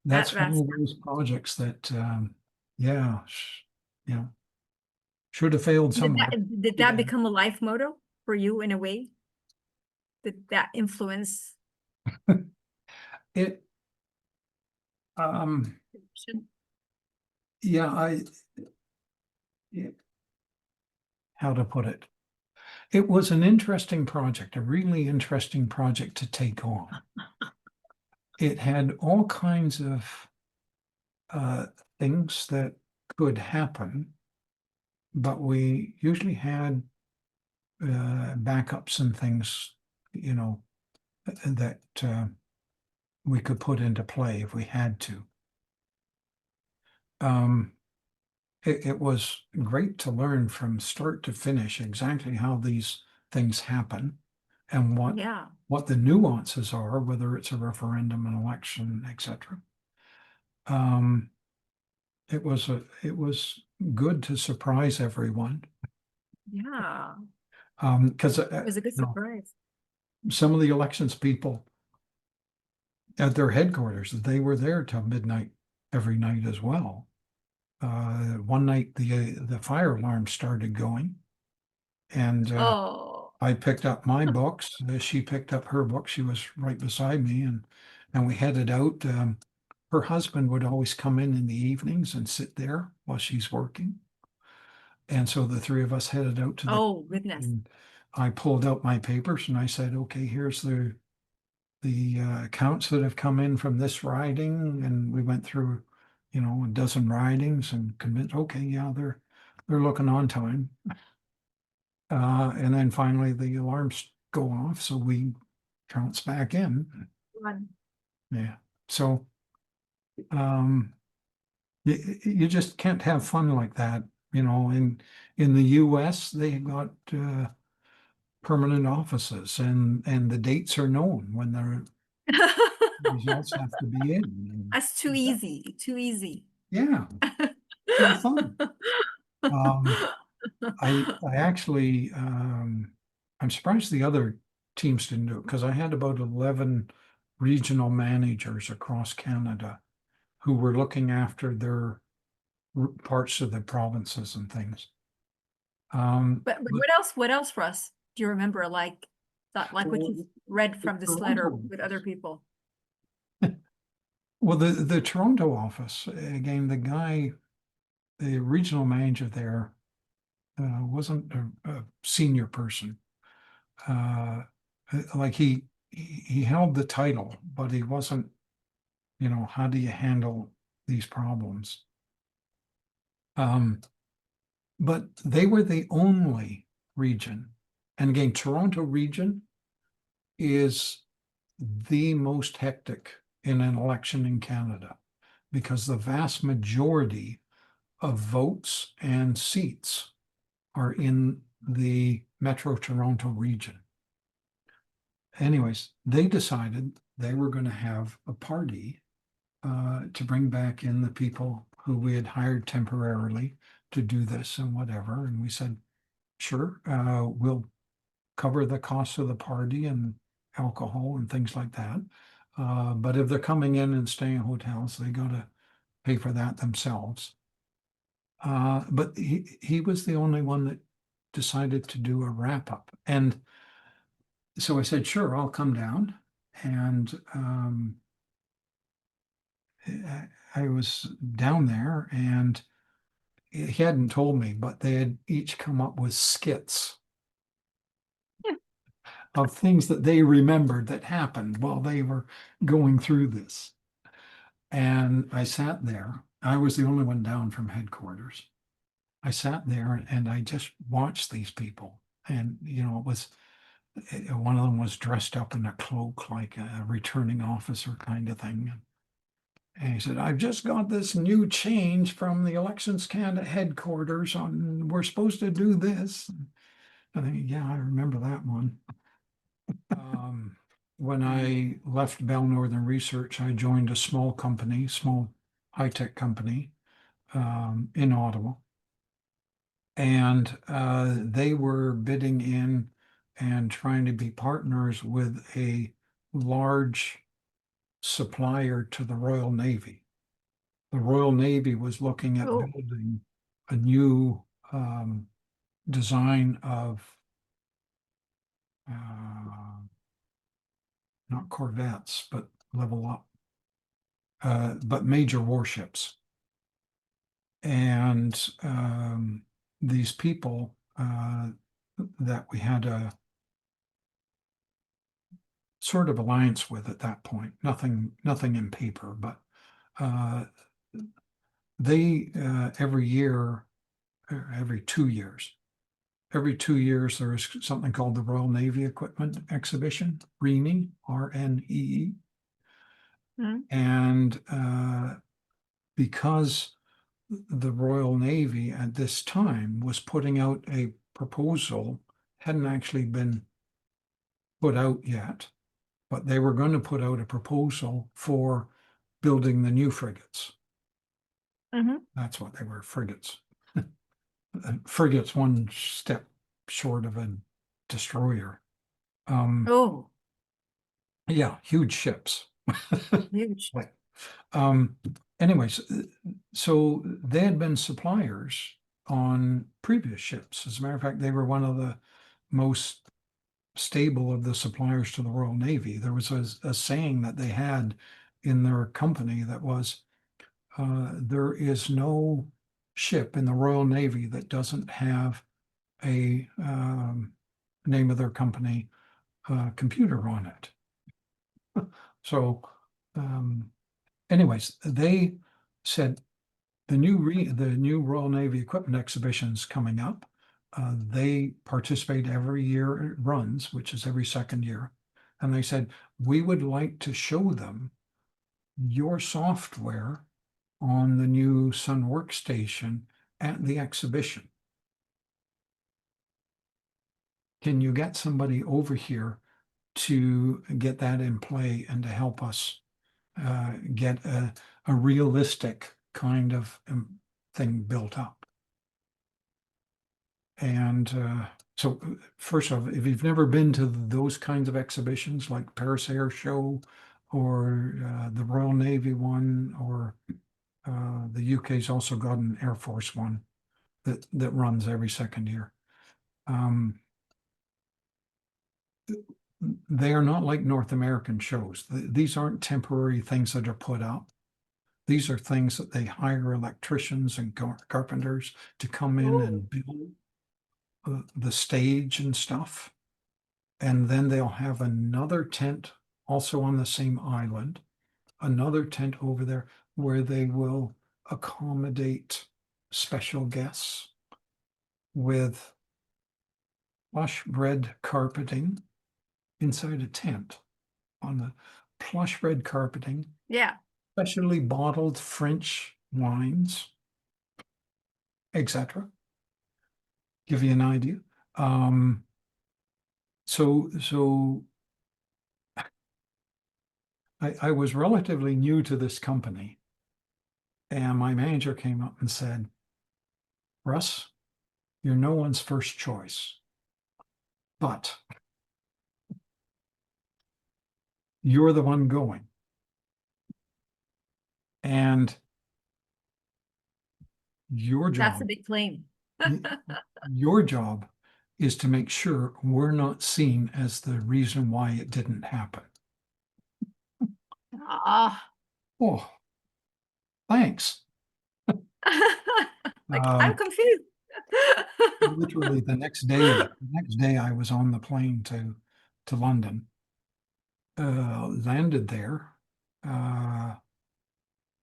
that's one That's of those projects that, yeah, you know, should have failed somewhere. did that become a life motto for you in a way? Did that influence? It, yeah, it- how to put it? It was an interesting project, a really interesting project to take on. It had all kinds of things that could happen, but we usually had backups and things, that we could put into play if we had to. It was great to learn from start to finish exactly how these things happen and Yeah. what the nuances are, whether it's a referendum, an election, etc. It was good to surprise everyone. Yeah. Because It was a good surprise. some of the elections people at their headquarters, they were there till midnight every night as well. One night the fire alarm started going, and Oh, I picked up my books. She picked up her book. She was right beside me, and we headed out. Her husband would always come in the evenings and sit there while she's working. And so the three of us headed out to the, oh goodness. and I pulled out my papers and I said, okay, here's the accounts that have come in from this riding. And we went through, a dozen ridings and convinced, okay, yeah, they're looking on time. And then finally the alarms go off, so we trounce back in. Fun. Yeah. So you just can't have fun like that. In the US, they got permanent offices, and the dates are known when the results have to be in. That's too easy. Too easy. Yeah, no fun. Um, I actually, I'm surprised the other teams didn't do it, because I had about 11 regional managers across Canada who were looking after their parts of the provinces and things. But what else, Russ? Do you remember like what Well, you read the from this letter Toronto with other office. people? Well, the Toronto office, again, the regional manager there wasn't a senior person. Like he held the title, but he wasn't, how do you handle these problems? But they were the only region. And again, Toronto region is the most hectic in an election in Canada, because the vast majority of votes and seats are in the Metro Toronto region. Anyways, they decided they were going to have a party to bring back in the people who we had hired temporarily to do this and whatever. And we said, sure, we'll cover the costs of the party and alcohol and things like that. But if they're coming in and staying in hotels, they got to pay for that themselves. But he was the only one that decided to do a wrap up. And so I said, sure, I'll come down. And I was down there, and he hadn't told me, but they had each come up with skits of things that they remembered that happened while they were going through this. And I sat there. I was the only one down from headquarters. I sat there and I just watched these people. And, it was one of them was dressed up in a cloak like a returning officer kind of thing. And he said, I've just got this new change from the Elections Canada headquarters on, we're supposed to do this. I think, yeah, I remember that one. when I left Bell Northern Research, I joined a small company, small high-tech company in Ottawa. And they were bidding in and trying to be partners with a large supplier to the Royal Navy. The Royal Navy was looking at Oh, building a new design of not corvettes, but level up, but major warships. And these people that we had a sort of alliance with at that point, nothing in paper, but they every year, every 2 years, there is something called the Royal Navy Equipment Exhibition, RNEE, RNEE. mm, And because the Royal Navy at this time was putting out a proposal, hadn't actually been put out yet, but they were going to put out a proposal for building the new frigates. mhm. That's what they were, frigates. Frigates one step short of a destroyer. Oh, Yeah, huge ships. huge. Like, um, anyways, so they had been suppliers on previous ships. As a matter of fact, they were one of the most stable of the suppliers to the Royal Navy. There was a saying that they had in their company that was, there is no ship in the Royal Navy that doesn't have a name of their company computer on it. So, anyways, they said the new Royal Navy Equipment Exhibition's coming up. They participate every year it runs, which is every second year. And they said, we would like to show them your software on the new Sun Workstation at the exhibition. Can you get somebody over here to get that in play and to help us get a realistic kind of thing built up? And so first off, if you've never been to those kinds of exhibitions like Paris Air Show or the Royal Navy one, or the UK's also got an Air Force one that runs every second year. They are not like North American shows. These aren't temporary things that are put up. These are things that they hire electricians and carpenters to come in Oh, and build the stage and stuff. And then they'll have another tent also on the same island, another tent over there where they will accommodate special guests with plush red carpeting inside a tent on the plush red carpeting, yeah. specially bottled French wines, etc. Give you an idea. So I was relatively new to this company, and my manager came up and said, Russ, you're no one's first choice, but you're the one going. And your That's a job, big claim. your job is to make sure we're not seen as the reason why it didn't happen. Ah. Oh, thanks. Like, I'm confused. Literally the next day I was on the plane to London, landed there,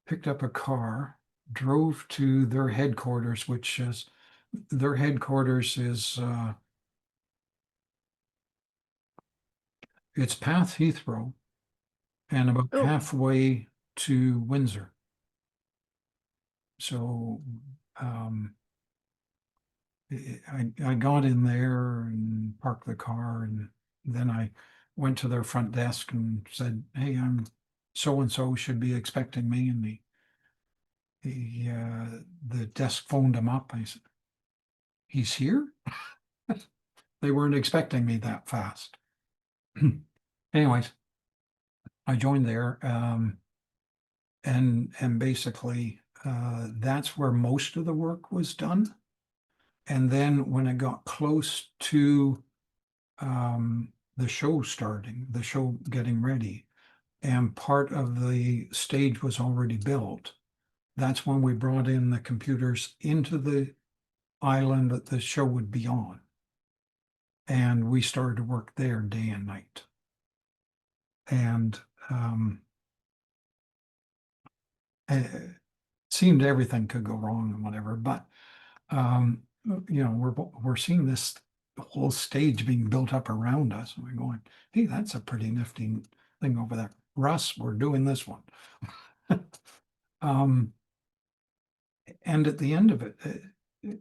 picked up a car, drove to their headquarters, which is their headquarters is it's past Heathrow and about Oh, halfway to Windsor. So I got in there and parked the car, and then I went to their front desk and said, "Hey, I'm so-and-so, should be expecting me." And the desk phoned him up. I said, "He's here?" They weren't expecting me that fast. Anyways, I joined there, and basically that's where most of the work was done. And then when it got close to the show starting, the show getting ready, and part of the stage was already built, that's when we brought in the computers into the island that the show would be on. And we started to work there day and night. And it seemed everything could go wrong and whatever, but we're seeing this whole stage being built up around us, and we're going, "Hey, that's a pretty nifty thing over there. Russ, we're doing this one." And at the end of it,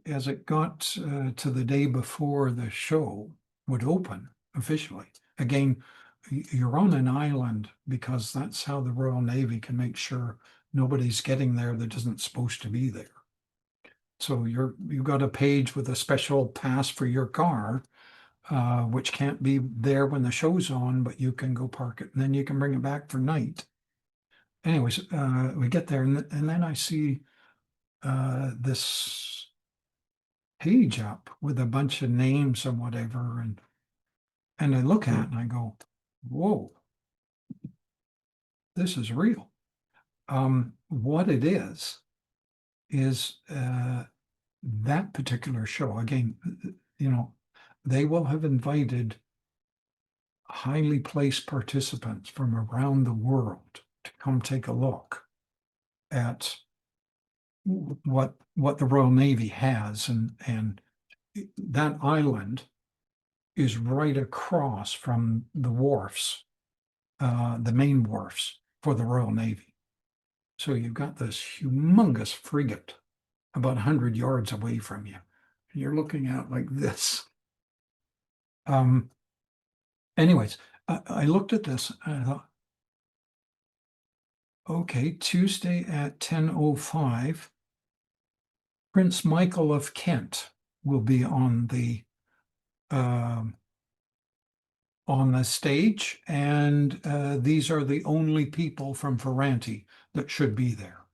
as it got to the day before the show would open officially, again, you're on an island because that's how the Royal Navy can make sure nobody's getting there that isn't supposed to be there. So you've got a page with a special pass for your car, which can't be there when the show's on, but you can go park it and then you can bring it back for night. Anyways, we get there, and then I see this page up with a bunch of names and whatever, and I look at it and I go, "Whoa, this is real." What it is that particular show, again, they will have invited highly placed participants from around the world to come take a look at what the Royal Navy has, and that island is right across from the wharfs, the main wharfs for the Royal Navy. So you've got this humongous frigate about 100 yards away from you. You're looking at like this. Anyways, I looked at this and I thought, okay, Tuesday at 10:05, Prince Michael of Kent will be on the stage, and these are the only people from Ferranti that should be there.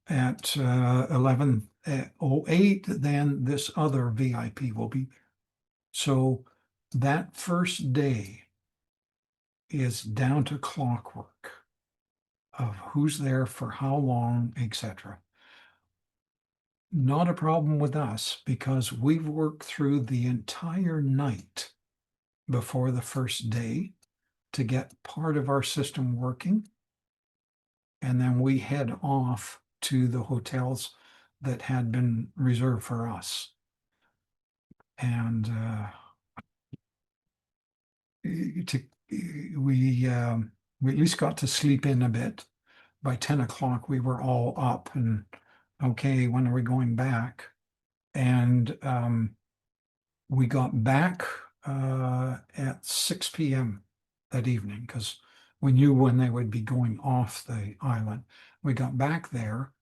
At 11:08, then this other VIP will be there. So that first day is down to clockwork of who's there for how long, etc. Not a problem with us because we've worked through the entire night before the first day to get part of our system working. And then we head off to the hotels that had been reserved for us. And we at least got to sleep in a bit. By 10 o'clock, we were all up and, okay, when are we going back? And we got back at 6 p.m. that evening because we knew when they would be going off the island. We got back there.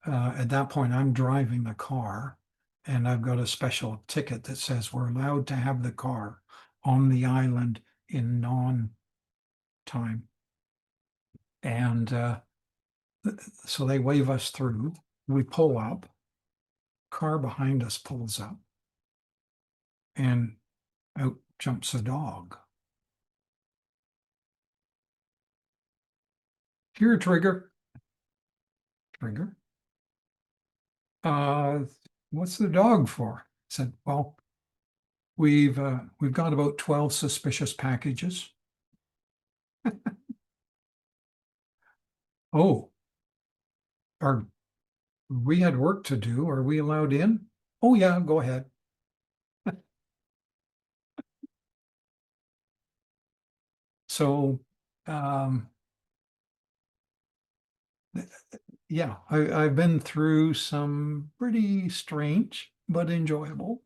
At that point, I'm driving the car, and I've got a special ticket that says we're allowed to have the car on the island in non-time. And so they wave us through. We pull up. Car behind us pulls up, and out jumps a dog. Here, Trigger. Trigger. What's the dog for? I said, well, we've got about 12 suspicious packages. Oh, we had work to do. Are we allowed in? Oh yeah, go ahead. So, yeah, I've been through some pretty strange but enjoyable,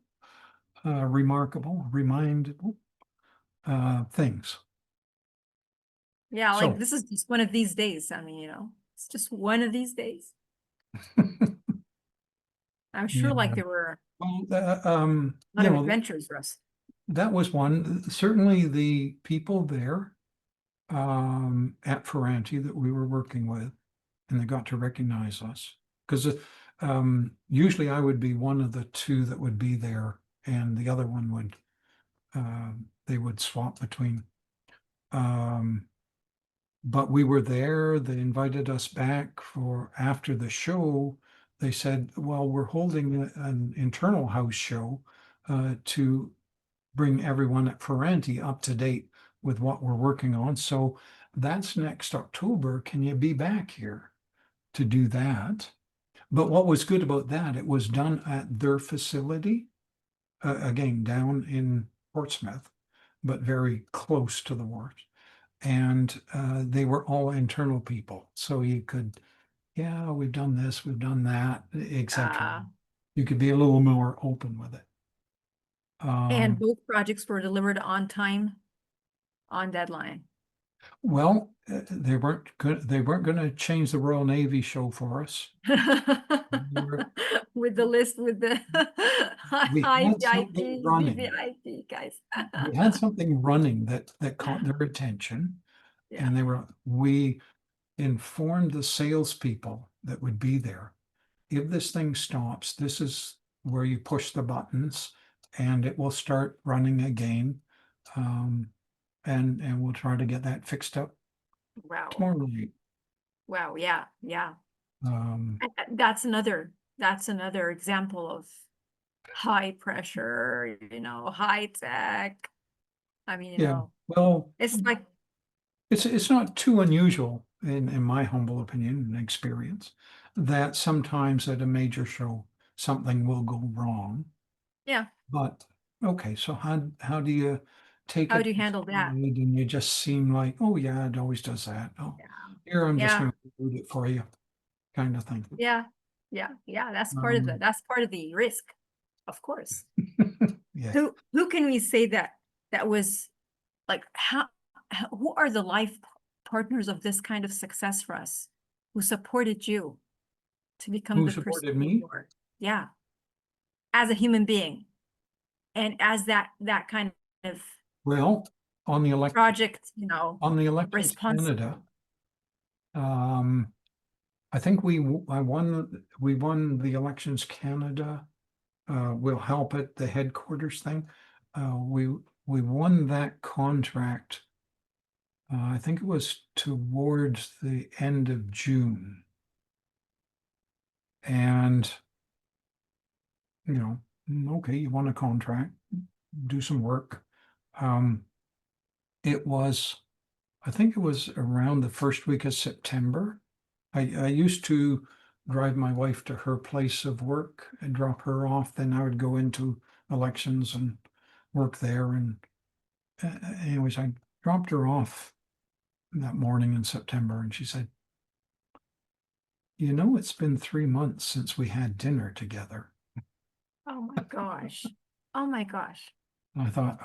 remarkable, remindable things. Yeah, like So, this is just one of these days. I mean, it's just one of these days. I'm sure like yeah, there were well, a lot of adventures, Russ. that was one. Certainly the people there at Ferranti that we were working with, and they got to recognize us. Because usually I would be one of the two that would be there, and the other one would, they would swap between. But we were there, they invited us back for after the show. They said, well, we're holding an internal house show to bring everyone at Ferranti up to date with what we're working on. So that's next October. Can you be back here to do that? But what was good about that, it was done at their facility, again, down in Portsmouth, but very close to the wharf. And they were all internal people. So you could, yeah, we've done this, we've done that, etc. Uh, You could be a little more open with it. and both projects were delivered on time, on deadline. Well, they weren't going to change the Royal Navy show for us. With the list, with the We had something IPIPs, running. VVIP, guys. We had something running that caught their attention, Yeah, and we informed the salespeople that would be there. If this thing stops, this is where you push the buttons, and it will start running again. And we'll try to get that fixed up wow, tomorrow night. wow, yeah, yeah. Um, That's another example of high pressure, high tech. I mean, yeah, well, it's like, it's not too unusual in my humble opinion and experience that sometimes at a major show something will go wrong. yeah, But okay, so how do you take how it do you handle that? and you just seem like, oh yeah, it always does that. Oh, Yeah, here I'm just yeah, going to do it for you, kind of thing. yeah, yeah, yeah. Um, That's part of the risk, of course. yeah. Who can we say that was like who are the life partners of this kind of success for us, who supported you to become Who the person supported you me? are? Yeah, as a human being, and as that kind of Well, on the project, Elections responsible. Canada, um, I think we won the Elections Canada. We'll help it, the headquarters thing. We won that contract. I think it was towards the end of June. And, okay, you won a contract, do some work. Um, it was, I think it was around the first week of September. I used to drive my wife to her place of work and drop her off. Then I would go into elections and work there. And anyways, I dropped her off that morning in September, and she said, it's been 3 months since we had dinner together. Oh my gosh. Oh my gosh. And I thought,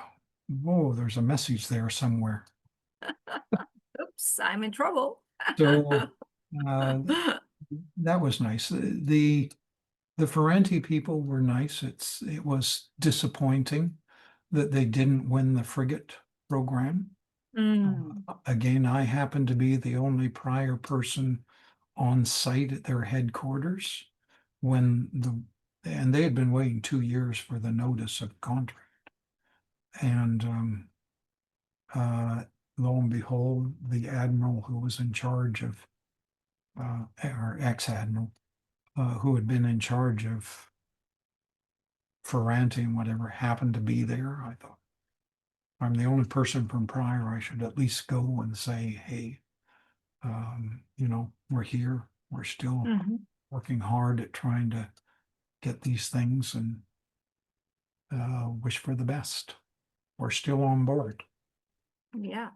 whoa, there's a message there somewhere. Oops, I'm in trouble. So uh, that was nice. The Ferranti people were nice. It was disappointing that they didn't win the frigate program. Mm, Again, I happened to be the only prior person on site at their headquarters and they had been waiting 2 years for the notice of contract. And lo and behold, the admiral who was in charge of, or ex-admiral, who had been in charge of Ferranti and whatever happened to be there. I thought, I'm the only person from prior. I should at least go and say, hey, we're here. We're still mhm. working hard at trying to get these things and wish for the best. We're still on board. Yeah.